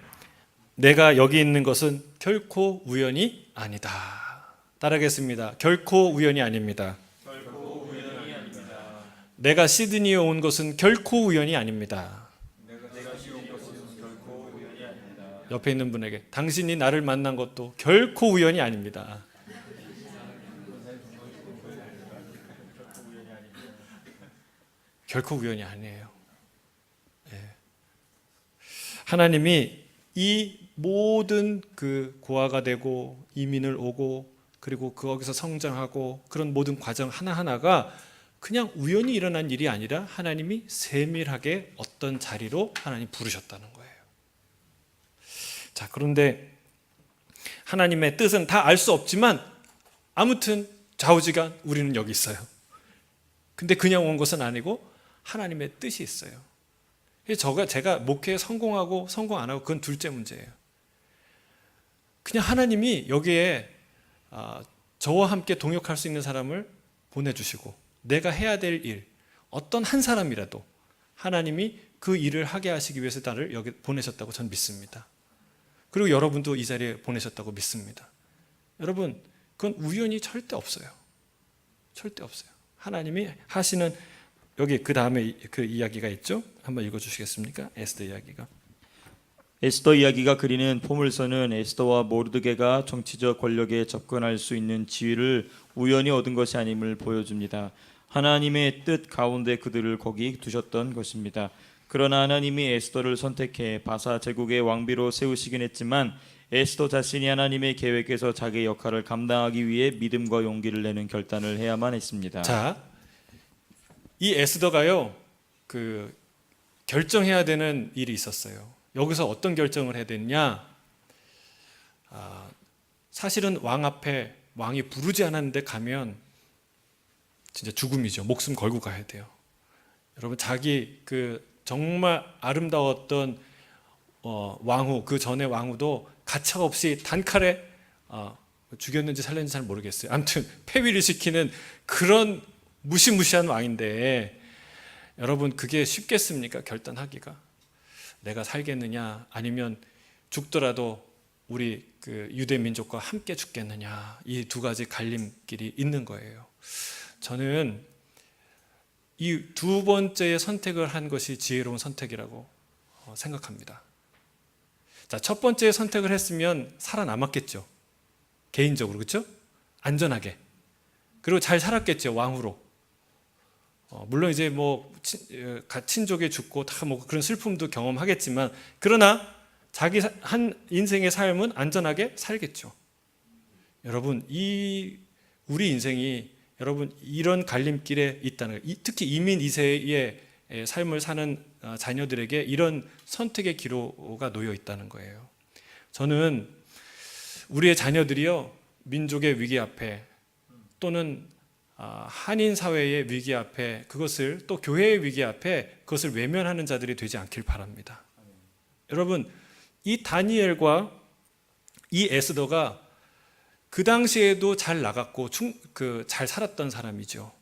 내가 여기 있는 것은 결코 우연이 아니다. 따라하겠습니다. 결코 우연이 아닙니다. 결코 우연이 아닙니다. 내가 시드니에 온 것은 결코 우연이 아닙니다. 내가 지은 것은 결코 우연이 아닙니다. 옆에 있는 분에게, 당신이 나를 만난 것도 결코 우연이 아닙니다. 결코 우연이 아니에요. 하나님이 이 모든 그 고아가 되고 이민을 오고 그리고 거기서 성장하고 그런 모든 과정 하나하나가 그냥 우연히 일어난 일이 아니라 하나님이 세밀하게 어떤 자리로 하나님 부르셨다는 거예요. 자, 그런데 하나님의 뜻은 다 알 수 없지만 아무튼 좌우지간 우리는 여기 있어요. 근데 그냥 온 것은 아니고 하나님의 뜻이 있어요. 제가 목회에 성공하고 성공 안 하고 그건 둘째 문제예요. 그냥 하나님이 여기에 저와 함께 동역할 수 있는 사람을 보내주시고 내가 해야 될 일, 어떤 한 사람이라도 하나님이 그 일을 하게 하시기 위해서 나를 여기 보내셨다고 저는 믿습니다. 그리고 여러분도 이 자리에 보내셨다고 믿습니다. 여러분, 그건 우연이 절대 없어요. 절대 없어요. 하나님이 하시는, 여기 그 다음에 그 이야기가 있죠? 한번 읽어주시겠습니까? 에스더 이야기가. 에스더 이야기가 그리는 포물선은 에스더와 모르드게가 정치적 권력에 접근할 수 있는 지위를 우연히 얻은 것이 아님을 보여줍니다. 하나님의 뜻 가운데 그들을 거기 두셨던 것입니다. 그러나 하나님이 에스더를 선택해 바사 제국의 왕비로 세우시긴 했지만 에스더 자신이 하나님의 계획에서 자기의 역할을 감당하기 위해 믿음과 용기를 내는 결단을 해야만 했습니다. 자, 이 에스더가요, 결정해야 되는 일이 있었어요. 여기서 어떤 결정을 해야 되느냐? 사실은 왕 앞에 왕이 부르지 않았는데 가면 진짜 죽음이죠. 목숨 걸고 가야 돼요. 여러분, 자기 정말 아름다웠던 왕후, 그 전에 왕후도 가차없이 단칼에 죽였는지 살렸는지 잘 모르겠어요. 아무튼 폐위를 시키는 그런 무시무시한 왕인데, 여러분, 그게 쉽겠습니까? 결단하기가. 내가 살겠느냐, 아니면 죽더라도 우리 유대 민족과 함께 죽겠느냐, 이 두 가지 갈림길이 있는 거예요. 저는 이 두 번째의 선택을 한 것이 지혜로운 선택이라고 생각합니다. 자, 첫 번째 선택을 했으면 살아남았겠죠. 개인적으로, 그렇죠? 안전하게. 그리고 잘 살았겠죠, 왕후로. 물론 이제 친족이 죽고 다 그런 슬픔도 경험하겠지만, 그러나 자기 한 인생의 삶은 안전하게 살겠죠. 여러분, 우리 인생이 여러분 이런 갈림길에 있다는 거예요. 특히 이민 2세의 삶을 사는 자녀들에게 이런 선택의 기로가 놓여 있다는 거예요. 저는 우리의 자녀들이요, 민족의 위기 앞에 또는 한인 사회의 위기 앞에, 그것을 또 교회의 위기 앞에 그것을 외면하는 자들이 되지 않길 바랍니다. 여러분, 이 다니엘과 이 에스더가 그 당시에도 잘 나갔고 잘 살았던 사람이죠.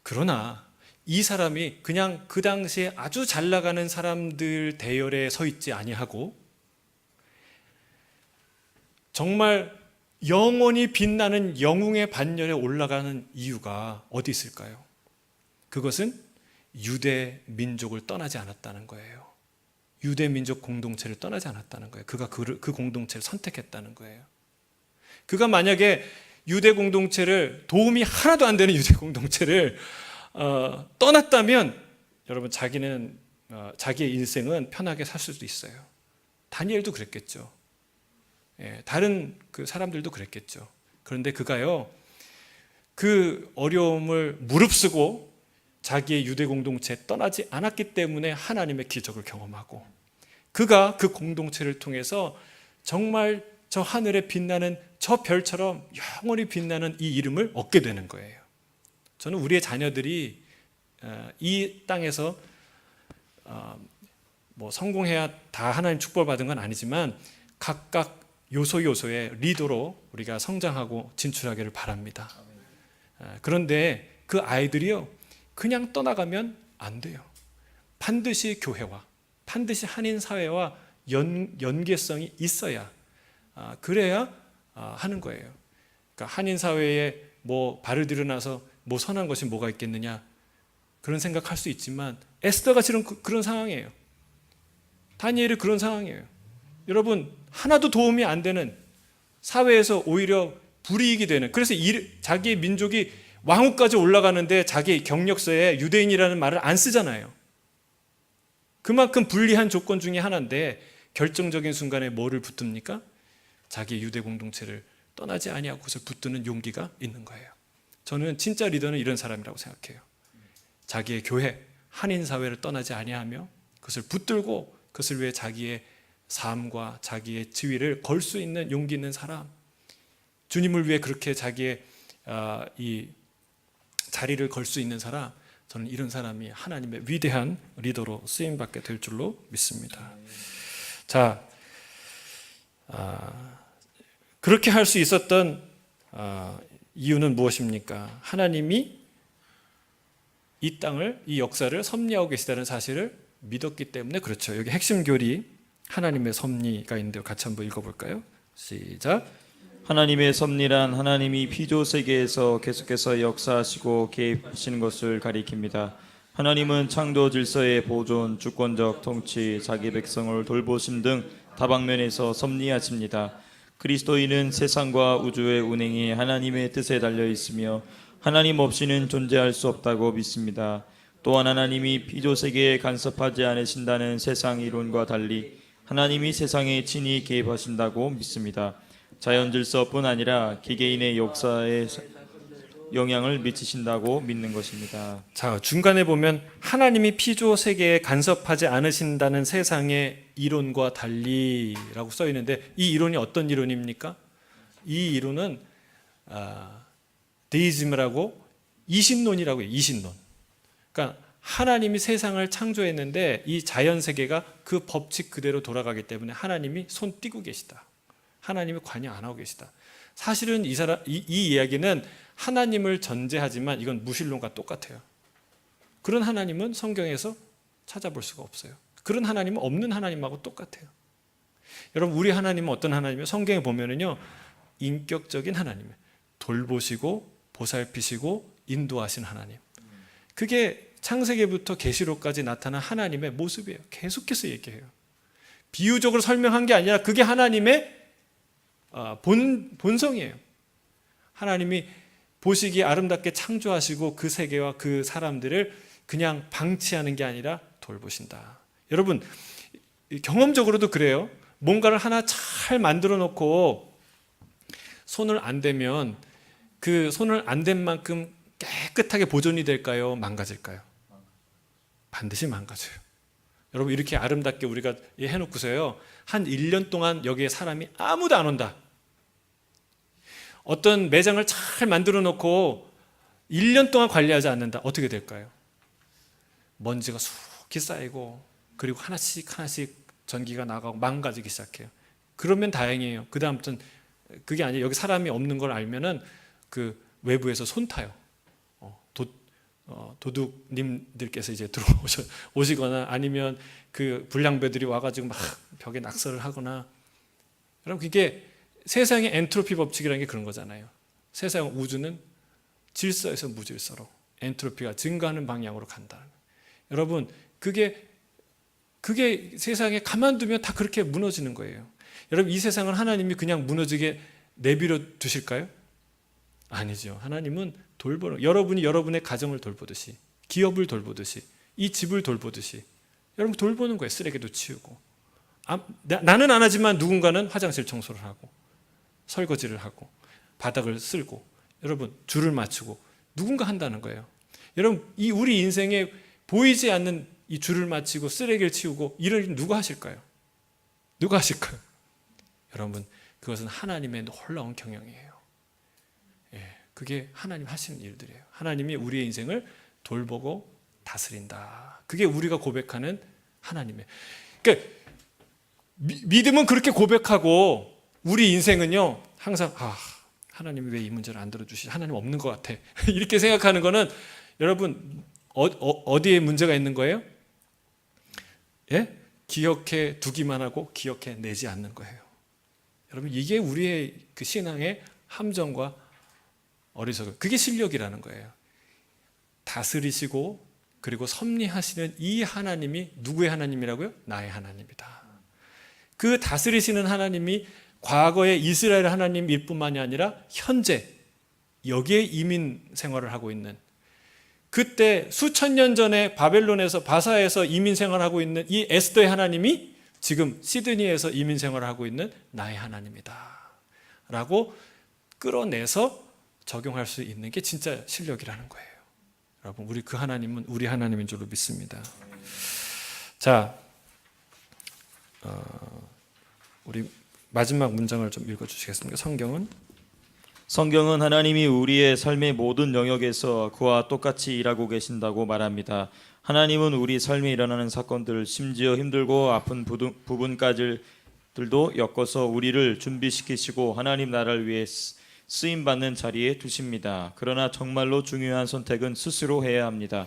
그러나 이 사람이 그냥 그 당시에 아주 잘 나가는 사람들 대열에 서 있지 아니하고 정말 영원히 빛나는 영웅의 반열에 올라가는 이유가 어디 있을까요? 그것은 유대 민족을 떠나지 않았다는 거예요. 유대 민족 공동체를 떠나지 않았다는 거예요. 그가 그 공동체를 선택했다는 거예요. 그가 만약에 유대 공동체를, 도움이 하나도 안 되는 유대 공동체를 떠났다면 여러분, 자기의 인생은 편하게 살 수도 있어요. 다니엘도 그랬겠죠. 다른 사람들도 그랬겠죠. 그런데 그가요, 그 어려움을 무릅쓰고 자기의 유대 공동체에 떠나지 않았기 때문에 하나님의 기적을 경험하고, 그가 그 공동체를 통해서 정말 저 하늘에 빛나는 저 별처럼 영원히 빛나는 이 이름을 얻게 되는 거예요. 저는 우리의 자녀들이 이 땅에서 성공해야 다 하나님 축복을 받은 건 아니지만 각각 요소요소의 리더로 우리가 성장하고 진출하기를 바랍니다. 그런데 그 아이들이요, 그냥 떠나가면 안 돼요. 반드시 교회와, 반드시 한인 사회와 연계성이 있어야, 그래야 하는 거예요. 그러니까 한인 사회에 발을 들여놔서 선한 것이 뭐가 있겠느냐, 그런 생각할 수 있지만 에스더가 지금 그런 상황이에요. 다니엘이 그런 상황이에요. 여러분, 하나도 도움이 안 되는 사회에서 오히려 불이익이 되는, 그래서 자기의 민족이 왕후까지 올라가는데 자기 경력서에 유대인이라는 말을 안 쓰잖아요. 그만큼 불리한 조건 중에 하나인데 결정적인 순간에 뭐를 붙듭니까? 자기 유대 공동체를 떠나지 아니하고 그것을 붙드는 용기가 있는 거예요. 저는 진짜 리더는 이런 사람이라고 생각해요. 자기의 교회, 한인 사회를 떠나지 아니하며 그것을 붙들고 그것을 위해 자기의 삶과 자기의 지위를 걸 수 있는 용기 있는 사람, 주님을 위해 그렇게 자기의 이 자리를 걸 수 있는 사람, 저는 이런 사람이 하나님의 위대한 리더로 쓰임받게 될 줄로 믿습니다. 자, 그렇게 할 수 있었던 이유는 무엇입니까? 하나님이 이 땅을, 이 역사를 섭리하고 계시다는 사실을 믿었기 때문에 그렇죠. 여기 핵심 교리 하나님의 섭리가 있는데요. 같이 한번 읽어볼까요? 시작. 하나님의 섭리란 하나님이 피조 세계에서 계속해서 역사하시고 개입하시는 것을 가리킵니다. 하나님은 창조 질서의 보존, 주권적 통치, 자기 백성을 돌보심 등 다방면에서 섭리하십니다. 그리스도인은 세상과 우주의 운행이 하나님의 뜻에 달려 있으며 하나님 없이는 존재할 수 없다고 믿습니다. 또한 하나님이 피조세계에 간섭하지 않으신다는 세상 이론과 달리 하나님이 세상에 친히 개입하신다고 믿습니다. 자연 질서뿐 아니라 기계인의 역사에 영향을 미치신다고 믿는 것입니다. 자, 중간에 보면 하나님이 피조 세계에 간섭하지 않으신다는 세상의 이론과 달리라고 써 있는데, 이 이론이 어떤 이론입니까? 이 이론은 데이즘이라고 이신론이라고 해요. 이신론. 그러니까 하나님이 세상을 창조했는데 이 자연 세계가 그 법칙 그대로 돌아가기 때문에 하나님이 손 띄고 계시다. 하나님이 관여 안 하고 계시다. 사실은 이 이야기는 하나님을 전제하지만 이건 무신론과 똑같아요. 그런 하나님은 성경에서 찾아볼 수가 없어요. 그런 하나님은 없는 하나님하고 똑같아요. 여러분, 우리 하나님은 어떤 하나님이에요? 성경에 보면은요, 인격적인 하나님이에요. 돌보시고 보살피시고 인도하신 하나님. 그게 창세기부터 계시록까지 나타난 하나님의 모습이에요. 계속해서 얘기해요. 비유적으로 설명한 게 아니라 그게 하나님의 본성이에요. 하나님이 보시기에 아름답게 창조하시고 그 세계와 그 사람들을 그냥 방치하는 게 아니라 돌보신다. 여러분, 경험적으로도 그래요. 뭔가를 하나 잘 만들어 놓고 손을 안 대면 그 손을 안 댄 만큼 깨끗하게 보존이 될까요? 망가질까요? 반드시 망가져요. 여러분, 이렇게 아름답게 우리가 해놓고서요, 한 1년 동안 여기에 사람이 아무도 안 온다. 어떤 매장을 잘 만들어 놓고 1년 동안 관리하지 않는다. 어떻게 될까요? 먼지가 수북히 쌓이고, 그리고 하나씩 전기가 나가고 망가지기 시작해요. 그러면 다행이에요. 그 다음부터는 그게 아니에요. 여기 사람이 없는 걸 알면은 그 외부에서 손 타요. 도둑님들께서 이제 들어오시거나 아니면 그 불량배들이 와가지고 막 벽에 낙서를 하거나. 여러분, 그게 세상의 엔트로피 법칙이라는 게 그런 거잖아요. 세상 우주는 질서에서 무질서로 엔트로피가 증가하는 방향으로 간다. 여러분, 그게 세상에 가만두면 다 그렇게 무너지는 거예요. 여러분, 이 세상을 하나님이 그냥 무너지게 내버려 두실까요? 아니죠. 하나님은 돌보는, 여러분이 여러분의 가정을 돌보듯이, 기업을 돌보듯이, 이 집을 돌보듯이 여러분 돌보는 거예요. 쓰레기도 치우고. 나는 안 하지만 누군가는 화장실 청소를 하고 설거지를 하고 바닥을 쓸고, 여러분 줄을 맞추고, 누군가 한다는 거예요. 여러분, 이 우리 인생에 보이지 않는 이 줄을 맞추고 쓰레기를 치우고 이런 일 누가 하실까요? 누가 하실까요? 여러분, 그것은 하나님의 놀라운 경영이에요. 그게 하나님 하시는 일들이에요. 하나님이 우리의 인생을 돌보고 다스린다. 그게 우리가 고백하는 하나님의. 그러니까 믿음은 그렇게 고백하고, 우리 인생은요 항상 하나님이 왜 이 문제를 안 들어주시지? 하나님 없는 것 같아. 이렇게 생각하는 거는 여러분 어디에 문제가 있는 거예요? 예? 기억해 두기만 하고 기억해 내지 않는 거예요. 여러분, 이게 우리의 그 신앙의 함정과 어리석음, 그게 실력이라는 거예요. 다스리시고 그리고 섭리하시는 이 하나님이 누구의 하나님이라고요? 나의 하나님이다. 그 다스리시는 하나님이 과거의 이스라엘 하나님일 뿐만이 아니라 현재 여기에 이민 생활을 하고 있는, 그때 수천 년 전에 바벨론에서 바사에서 이민 생활하고 있는 이 에스더의 하나님이 지금 시드니에서 이민 생활을 하고 있는 나의 하나님이다 라고 끌어내서 적용할 수 있는 게 진짜 실력이라는 거예요. 여러분, 우리 그 하나님은 우리 하나님인 줄로 믿습니다. 자, 우리 마지막 문장을 좀 읽어주시겠습니까? 성경은 하나님이 우리의 삶의 모든 영역에서 그와 똑같이 일하고 계신다고 말합니다. 하나님은 우리 삶에 일어나는 사건들, 심지어 힘들고 아픈 부분까지들도 엮어서 우리를 준비시키시고 하나님 나라를 위해 쓰임받는 자리에 두십니다. 그러나 정말로 중요한 선택은 스스로 해야 합니다.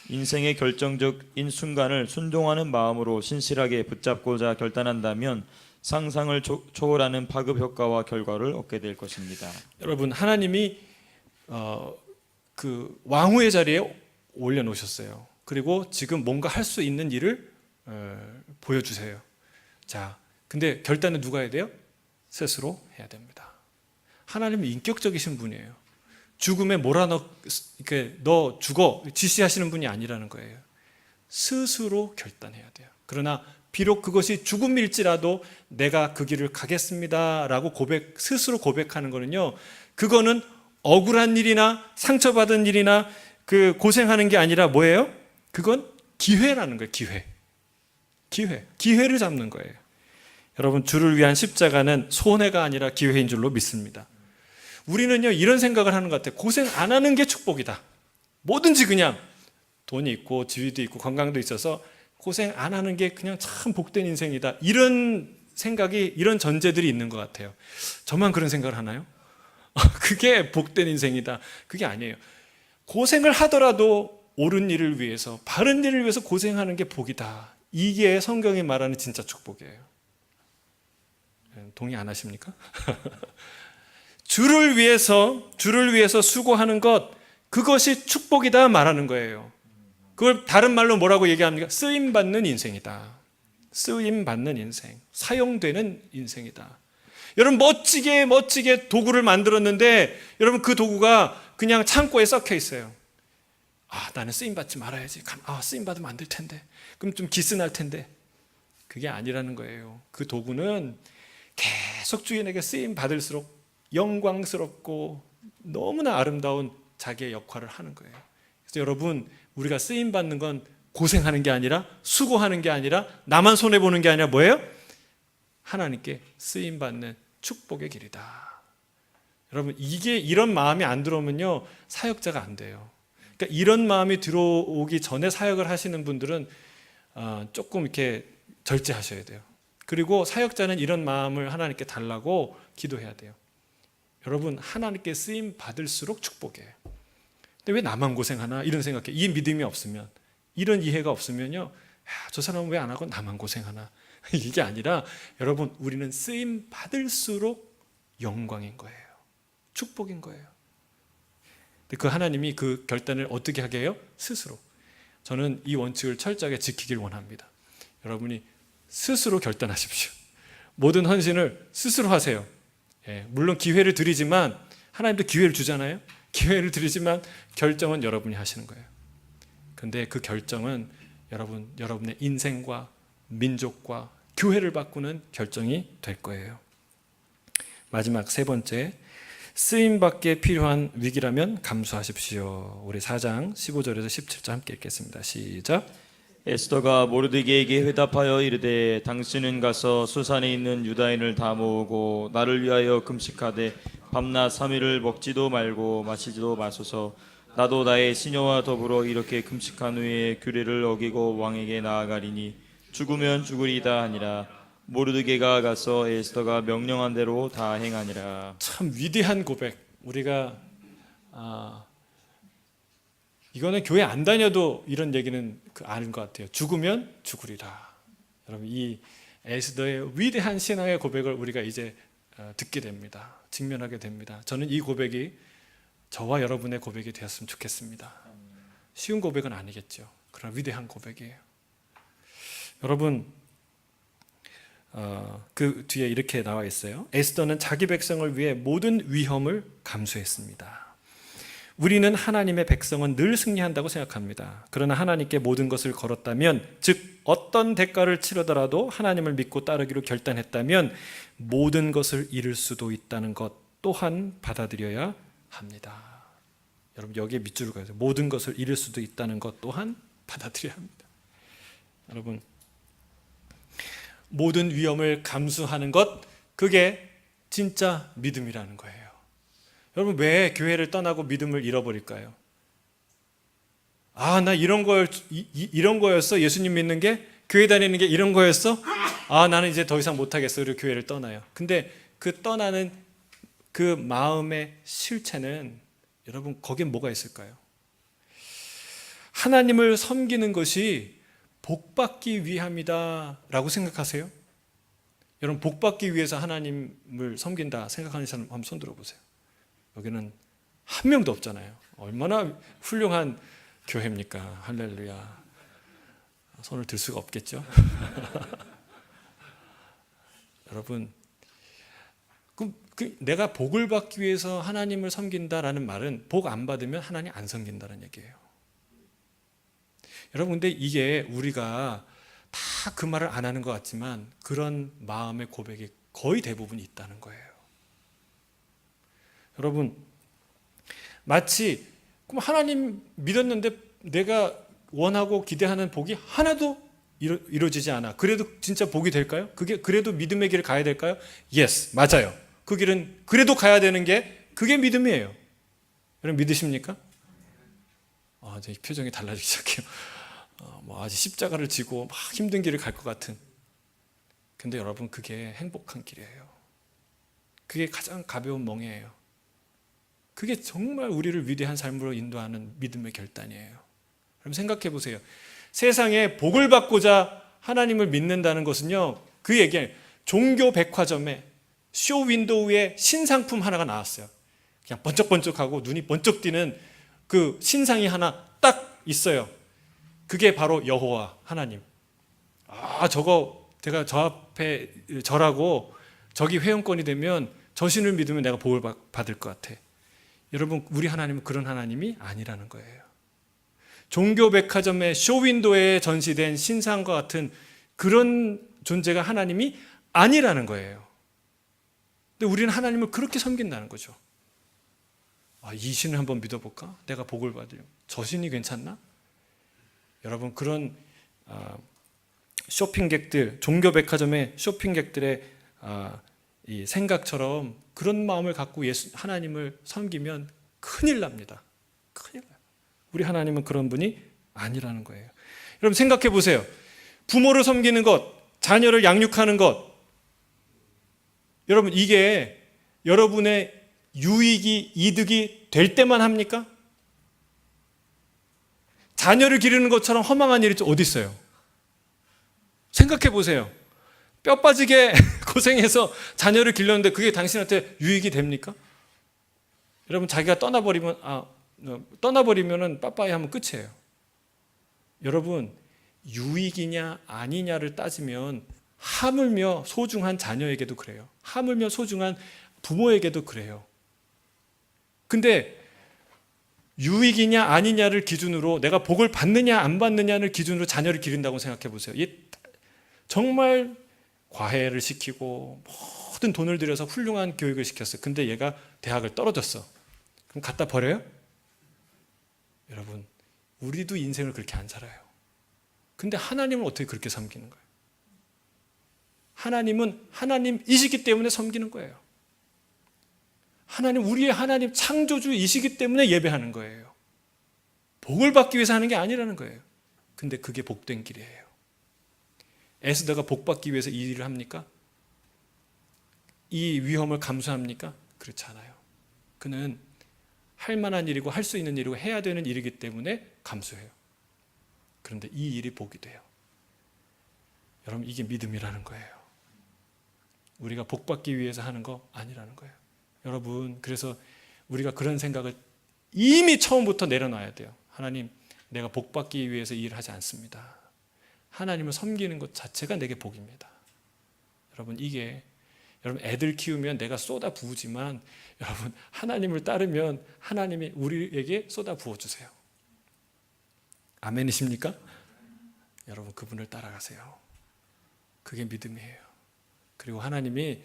인생의 결정적인 순간을 순종하는 마음으로 신실하게 붙잡고자 결단한다면 상상을 초월하는 파급 효과와 결과를 얻게 될 것입니다. 여러분, 하나님이 그 왕후의 자리에 올려놓으셨어요. 그리고 지금 뭔가 할 수 있는 일을 보여주세요. 자, 근데 결단은 누가 해야 돼요? 스스로 해야 됩니다. 하나님은 인격적이신 분이에요. 죽음에 이렇게 너 죽어 지시하시는 분이 아니라는 거예요. 스스로 결단해야 돼요. 그러나 비록 그것이 죽음일지라도 내가 그 길을 가겠습니다라고 스스로 고백하는 거는요, 그거는 억울한 일이나 상처받은 일이나 그 고생하는 게 아니라 뭐예요? 그건 기회라는 거예요. 기회를 잡는 거예요. 여러분, 주를 위한 십자가는 손해가 아니라 기회인 줄로 믿습니다. 우리는요, 이런 생각을 하는 것 같아요. 고생 안 하는 게 축복이다. 뭐든지 그냥 돈이 있고 지위도 있고 건강도 있어서 고생 안 하는 게 그냥 참 복된 인생이다. 이런 생각이, 이런 전제들이 있는 것 같아요. 저만 그런 생각을 하나요? 그게 복된 인생이다. 그게 아니에요. 고생을 하더라도 옳은 일을 위해서, 바른 일을 위해서 고생하는 게 복이다. 이게 성경이 말하는 진짜 축복이에요. 동의 안 하십니까? 주를 위해서 수고하는 것, 그것이 축복이다 말하는 거예요. 그걸 다른 말로 뭐라고 얘기합니까? 쓰임받는 인생이다. 쓰임받는 인생, 사용되는 인생이다. 여러분, 멋지게 도구를 만들었는데 여러분, 그 도구가 그냥 창고에 썩혀 있어요. 나는 쓰임받지 말아야지. 쓰임받으면 안 될 텐데. 그럼 좀 기스날 텐데. 그게 아니라는 거예요. 그 도구는 계속 주인에게 쓰임받을수록 영광스럽고 너무나 아름다운 자기의 역할을 하는 거예요. 그래서 여러분, 우리가 쓰임받는 건 고생하는 게 아니라, 수고하는 게 아니라, 나만 손해보는 게 아니라 뭐예요? 하나님께 쓰임받는 축복의 길이다. 여러분, 이런 마음이 안 들어오면요, 사역자가 안 돼요. 그러니까 이런 마음이 들어오기 전에 사역을 하시는 분들은 조금 이렇게 절제하셔야 돼요. 그리고 사역자는 이런 마음을 하나님께 달라고 기도해야 돼요. 여러분, 하나님께 쓰임 받을수록 축복이에요. 근데 왜 나만 고생하나 이런 생각해. 이 믿음이 없으면, 이런 이해가 없으면요, 저 사람은 왜 안 하고 나만 고생하나. 이게 아니라 여러분, 우리는 쓰임 받을수록 영광인 거예요. 축복인 거예요. 근데 그 하나님이 그 결단을 어떻게 하게 해요? 스스로. 저는 이 원칙을 철저하게 지키길 원합니다. 여러분이 스스로 결단하십시오. 모든 헌신을 스스로 하세요. 물론 기회를 드리지만, 하나님도 기회를 주잖아요. 기회를 드리지만 결정은 여러분이 하시는 거예요. 그런데 그 결정은 여러분의 인생과 민족과 교회를 바꾸는 결정이 될 거예요. 마지막 세 번째, 쓰임받기에 필요한 위기라면 감수하십시오. 우리 4장 15절에서 17절 함께 읽겠습니다. 시작. 에스더가 모르드게에게 회답하여 이르되 당신은 가서 수산에 있는 유다인을 다 모으고 나를 위하여 금식하되 밤낮 3일을 먹지도 말고 마시지도 마소서. 나도 나의 시녀와 더불어 이렇게 금식한 후에 규례를 어기고 왕에게 나아가리니 죽으면 죽으리다 하니라. 모르드게가 가서 에스더가 명령한 대로 다 행하니라. 참 위대한 고백. 우리가 이거는 교회 안 다녀도 이런 얘기는 아는 것 같아요. 죽으면 죽으리라. 여러분, 이 에스더의 위대한 신앙의 고백을 우리가 이제 듣게 됩니다. 직면하게 됩니다. 저는 이 고백이 저와 여러분의 고백이 되었으면 좋겠습니다. 쉬운 고백은 아니겠죠. 그러나 위대한 고백이에요. 여러분, 그 뒤에 이렇게 나와 있어요. 에스더는 자기 백성을 위해 모든 위험을 감수했습니다. 우리는 하나님의 백성은 늘 승리한다고 생각합니다. 그러나 하나님께 모든 것을 걸었다면, 즉 어떤 대가를 치르더라도 하나님을 믿고 따르기로 결단했다면 모든 것을 잃을 수도 있다는 것 또한 받아들여야 합니다. 여러분, 여기에 밑줄을 그어야 돼요. 모든 것을 잃을 수도 있다는 것 또한 받아들여야 합니다. 여러분, 모든 위험을 감수하는 것, 그게 진짜 믿음이라는 거예요. 여러분, 왜 교회를 떠나고 믿음을 잃어버릴까요? 나 이런 거였어? 예수님 믿는 게? 교회 다니는 게 이런 거였어? 나는 이제 더 이상 못하겠어. 그리고 교회를 떠나요. 근데 그 떠나는 그 마음의 실체는, 여러분, 거기에 뭐가 있을까요? 하나님을 섬기는 것이 복받기 위함이다 라고 생각하세요? 여러분, 복받기 위해서 하나님을 섬긴다 생각하는 사람 한번 손 들어보세요. 여기는 한 명도 없잖아요. 얼마나 훌륭한 교회입니까? 할렐루야. 손을 들 수가 없겠죠? 여러분, 내가 복을 받기 위해서 하나님을 섬긴다라는 말은 복 안 받으면 하나님 안 섬긴다는 얘기예요. 여러분, 근데 이게 우리가 다 그 말을 안 하는 것 같지만 그런 마음의 고백이 거의 대부분 있다는 거예요. 여러분, 마치 그럼 하나님 믿었는데 내가 원하고 기대하는 복이 하나도 이루어지지 않아. 그래도 진짜 복이 될까요? 그게 그래도 믿음의 길을 가야 될까요? Yes, 맞아요. 그 길은 그래도 가야 되는 게 그게 믿음이에요. 여러분 믿으십니까? 제 표정이 달라지기 시작해요. 아직 십자가를 지고 막 힘든 길을 갈 것 같은. 근데 여러분, 그게 행복한 길이에요. 그게 가장 가벼운 멍에예요. 그게 정말 우리를 위대한 삶으로 인도하는 믿음의 결단이에요. 그럼 생각해 보세요. 세상에 복을 받고자 하나님을 믿는다는 것은요, 그 얘기예요. 종교 백화점에 쇼 윈도우에 신상품 하나가 나왔어요. 그냥 번쩍번쩍하고 눈이 번쩍 띄는 그 신상이 하나 딱 있어요. 그게 바로 여호와 하나님. 저거 제가 저 앞에 절하고 저기 회원권이 되면 저 신을 믿으면 내가 복을 받을 것 같아. 여러분, 우리 하나님은 그런 하나님이 아니라는 거예요. 종교 백화점의 쇼윈도에 전시된 신상과 같은 그런 존재가 하나님이 아니라는 거예요. 근데 우리는 하나님을 그렇게 섬긴다는 거죠. 이 신을 한번 믿어볼까? 내가 복을 받으려. 저 신이 괜찮나? 여러분, 그런 쇼핑객들, 종교 백화점의 쇼핑객들의 이 생각처럼 그런 마음을 갖고 하나님을 섬기면 큰일 납니다. 큰일 나요. 우리 하나님은 그런 분이 아니라는 거예요. 여러분 생각해 보세요. 부모를 섬기는 것, 자녀를 양육하는 것, 여러분 이게 여러분의 유익이, 이득이 될 때만 합니까? 자녀를 기르는 것처럼 허망한 일이 어디 있어요? 생각해 보세요. 뼈 빠지게 고생해서 자녀를 길렀는데 그게 당신한테 유익이 됩니까? 여러분, 자기가 떠나버리면은 빠빠이 하면 끝이에요. 여러분, 유익이냐 아니냐를 따지면 하물며 소중한 자녀에게도 그래요. 하물며 소중한 부모에게도 그래요. 근데 유익이냐 아니냐를 기준으로 내가 복을 받느냐 안 받느냐를 기준으로 자녀를 기른다고 생각해 보세요. 정말 과외를 시키고 모든 돈을 들여서 훌륭한 교육을 시켰어요. 근데 얘가 대학을 떨어졌어. 그럼 갖다 버려요? 여러분, 우리도 인생을 그렇게 안 살아요. 근데 하나님을 어떻게 그렇게 섬기는 거예요? 하나님은 하나님이시기 때문에 섬기는 거예요. 우리의 하나님 창조주이시기 때문에 예배하는 거예요. 복을 받기 위해서 하는 게 아니라는 거예요. 근데 그게 복된 길이에요. 에스더가 복 받기 위해서 이 일을 합니까? 이 위험을 감수합니까? 그렇지 않아요. 그는 할 만한 일이고 할 수 있는 일이고 해야 되는 일이기 때문에 감수해요. 그런데 이 일이 복이 돼요. 여러분, 이게 믿음이라는 거예요. 우리가 복 받기 위해서 하는 거 아니라는 거예요. 여러분, 그래서 우리가 그런 생각을 이미 처음부터 내려놔야 돼요. 하나님, 내가 복 받기 위해서 이 일을 하지 않습니다. 하나님을 섬기는 것 자체가 내게 복입니다. 여러분, 여러분 애들 키우면 내가 쏟아 부으지만 여러분 하나님을 따르면 하나님이 우리에게 쏟아 부어주세요. 아멘이십니까? 여러분, 그분을 따라가세요. 그게 믿음이에요. 그리고 하나님이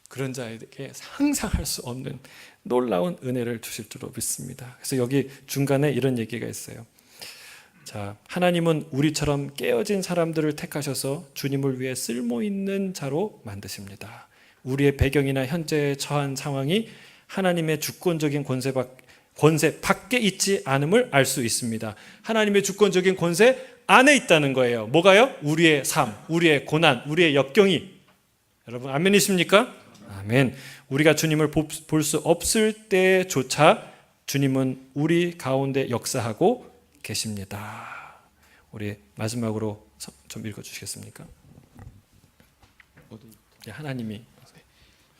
그런 자에게 상상할 수 없는 놀라운 은혜를 주실 줄로 믿습니다. 그래서 여기 중간에 이런 얘기가 있어요. 자, 하나님은 우리처럼 깨어진 사람들을 택하셔서 주님을 위해 쓸모있는 자로 만드십니다. 우리의 배경이나 현재 처한 상황이 하나님의 주권적인 권세 밖에 있지 않음을 알 수 있습니다. 하나님의 주권적인 권세 안에 있다는 거예요. 뭐가요? 우리의 삶, 우리의 고난, 우리의 역경이. 여러분 아멘이십니까? 아멘. 우리가 주님을 볼 수 없을 때조차 주님은 우리 가운데 역사하고 계십니다. 우리 마지막으로 좀 읽어주시겠습니까?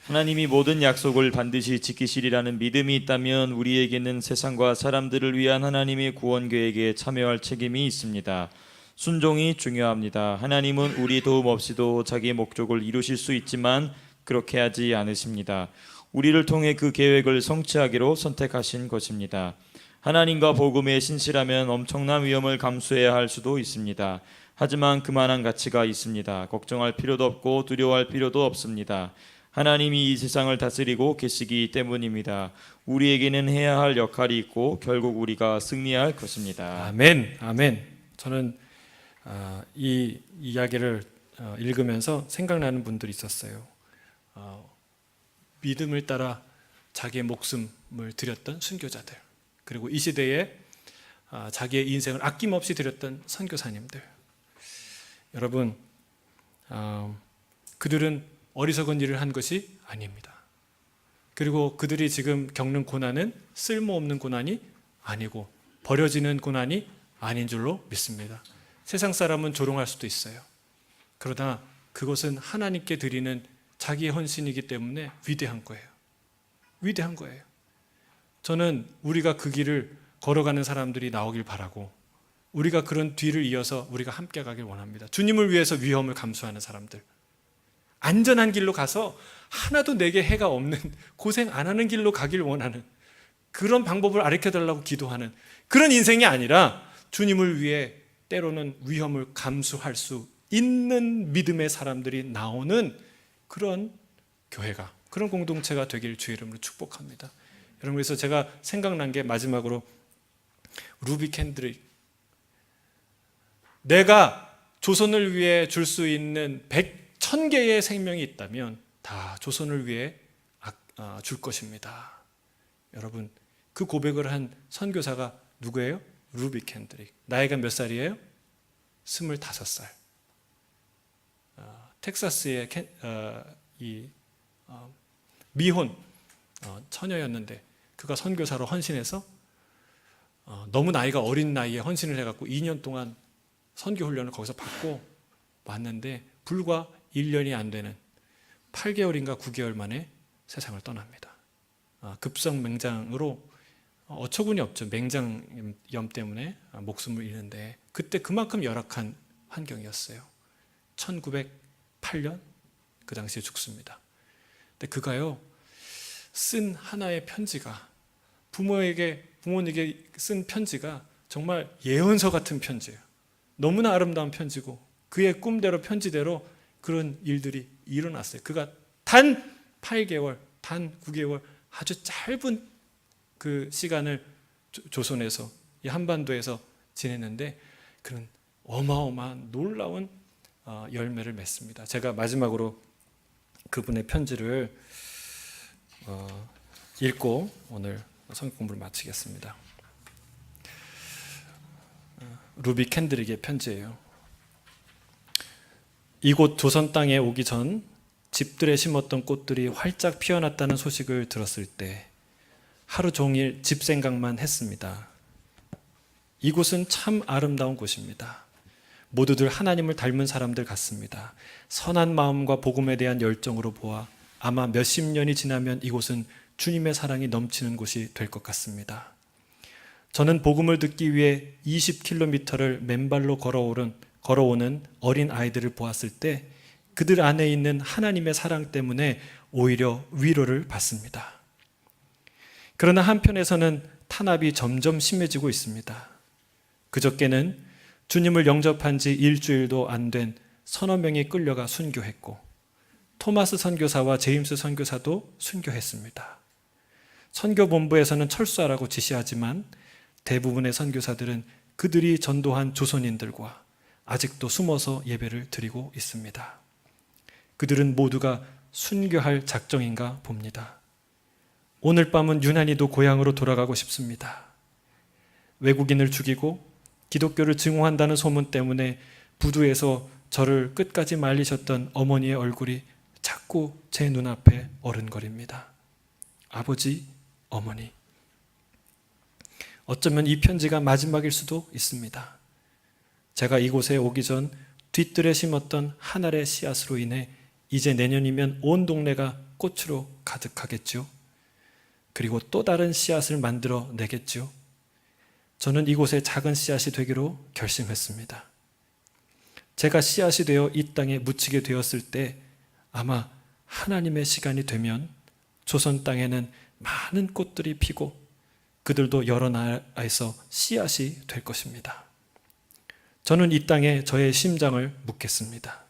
하나님이 모든 약속을 반드시 지키시리라는 믿음이 있다면 우리에게는 세상과 사람들을 위한 하나님의 구원 계획에 참여할 책임이 있습니다. 순종이 중요합니다. 하나님은 우리 도움 없이도 자기 목적을 이루실 수 있지만 그렇게 하지 않으십니다. 우리를 통해 그 계획을 성취하기로 선택하신 것입니다. 하나님과 복음에 신실하면 엄청난 위험을 감수해야 할 수도 있습니다. 하지만 그만한 가치가 있습니다. 걱정할 필요도 없고 두려워할 필요도 없습니다. 하나님이 이 세상을 다스리고 계시기 때문입니다. 우리에게는 해야 할 역할이 있고 결국 우리가 승리할 것입니다. 아멘, 아멘. 저는 이 이야기를 읽으면서 생각나는 분들이 있었어요. 믿음을 따라 자기의 목숨을 드렸던 순교자들, 그리고 이 시대에 자기의 인생을 아낌없이 드렸던 선교사님들. 여러분, 그들은 어리석은 일을 한 것이 아닙니다. 그리고 그들이 지금 겪는 고난은 쓸모없는 고난이 아니고 버려지는 고난이 아닌 줄로 믿습니다. 세상 사람은 조롱할 수도 있어요. 그러나 그것은 하나님께 드리는 자기의 헌신이기 때문에 위대한 거예요. 위대한 거예요. 저는 우리가 그 길을 걸어가는 사람들이 나오길 바라고, 우리가 그런 뒤를 이어서 우리가 함께 가길 원합니다. 주님을 위해서 위험을 감수하는 사람들, 안전한 길로 가서 하나도 내게 해가 없는, 고생 안 하는 길로 가길 원하는, 그런 방법을 가르쳐달라고 기도하는 그런 인생이 아니라 주님을 위해 때로는 위험을 감수할 수 있는 믿음의 사람들이 나오는 그런 교회가, 그런 공동체가 되길 주의 이름으로 축복합니다. 여러분, 그래서 제가 생각난 게 마지막으로 루비 캔드릭, 내가 조선을 위해 줄 수 있는 1000개의 생명이 있다면 다 조선을 위해 줄 것입니다. 여러분, 그 고백을 한 선교사가 누구예요? 루비 캔드릭. 나이가 몇 살이에요? 25살. 텍사스의 미혼 처녀였는데 그가 선교사로 헌신해서 너무 나이가 어린 나이에 헌신을 해갖고 2년 동안 선교 훈련을 거기서 받고 왔는데 불과 1년이 안 되는 8개월인가 9개월 만에 세상을 떠납니다. 급성 맹장으로 어처구니 없죠. 맹장염 때문에 목숨을 잃는데 그때 그만큼 열악한 환경이었어요. 1908년 그 당시에 죽습니다. 근데 그가요 쓴 하나의 편지가, 부모님에게 쓴 편지가 정말 예언서 같은 편지예요. 너무나 아름다운 편지고 그의 꿈대로 편지대로 그런 일들이 일어났어요. 그가 단 8개월, 단 9개월 아주 짧은 그 시간을 조선에서, 이 한반도에서 지냈는데 그런 어마어마한 놀라운 열매를 맺습니다. 제가 마지막으로 그분의 편지를 읽고 오늘 성경 공부를 마치겠습니다. 루비 캔드릭의 편지예요. 이곳 조선 땅에 오기 전 집들에 심었던 꽃들이 활짝 피어났다는 소식을 들었을 때 하루 종일 집 생각만 했습니다. 이곳은 참 아름다운 곳입니다. 모두들 하나님을 닮은 사람들 같습니다. 선한 마음과 복음에 대한 열정으로 보아 아마 몇십 년이 지나면 이곳은 주님의 사랑이 넘치는 곳이 될 것 같습니다. 저는 복음을 듣기 위해 20km를 맨발로 걸어오는 어린 아이들을 보았을 때 그들 안에 있는 하나님의 사랑 때문에 오히려 위로를 받습니다. 그러나 한편에서는 탄압이 점점 심해지고 있습니다. 그저께는 주님을 영접한 지 일주일도 안 된 서너 명이 끌려가 순교했고 토마스 선교사와 제임스 선교사도 순교했습니다. 선교본부에서는 철수하라고 지시하지만 대부분의 선교사들은 그들이 전도한 조선인들과 아직도 숨어서 예배를 드리고 있습니다. 그들은 모두가 순교할 작정인가 봅니다. 오늘 밤은 유난히도 고향으로 돌아가고 싶습니다. 외국인을 죽이고 기독교를 증오한다는 소문 때문에 부두에서 저를 끝까지 말리셨던 어머니의 얼굴이 자꾸 제 눈앞에 어른거립니다. 아버지, 어머니. 어쩌면 이 편지가 마지막일 수도 있습니다. 제가 이곳에 오기 전 뒤뜰에 심었던 한 알의 씨앗으로 인해 이제 내년이면 온 동네가 꽃으로 가득하겠죠. 그리고 또 다른 씨앗을 만들어 내겠죠. 저는 이곳에 작은 씨앗이 되기로 결심했습니다. 제가 씨앗이 되어 이 땅에 묻히게 되었을 때 아마 하나님의 시간이 되면 조선 땅에는 많은 꽃들이 피고 그들도 여러 나라에서 씨앗이 될 것입니다. 저는 이 땅에 저의 심장을 묻겠습니다.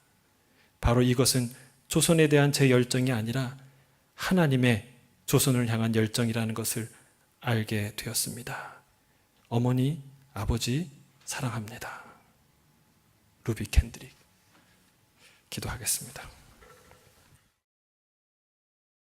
바로 이것은 조선에 대한 제 열정이 아니라 하나님의 조선을 향한 열정이라는 것을 알게 되었습니다. 어머니, 아버지 사랑합니다. 루비 캔드릭. 기도하겠습니다.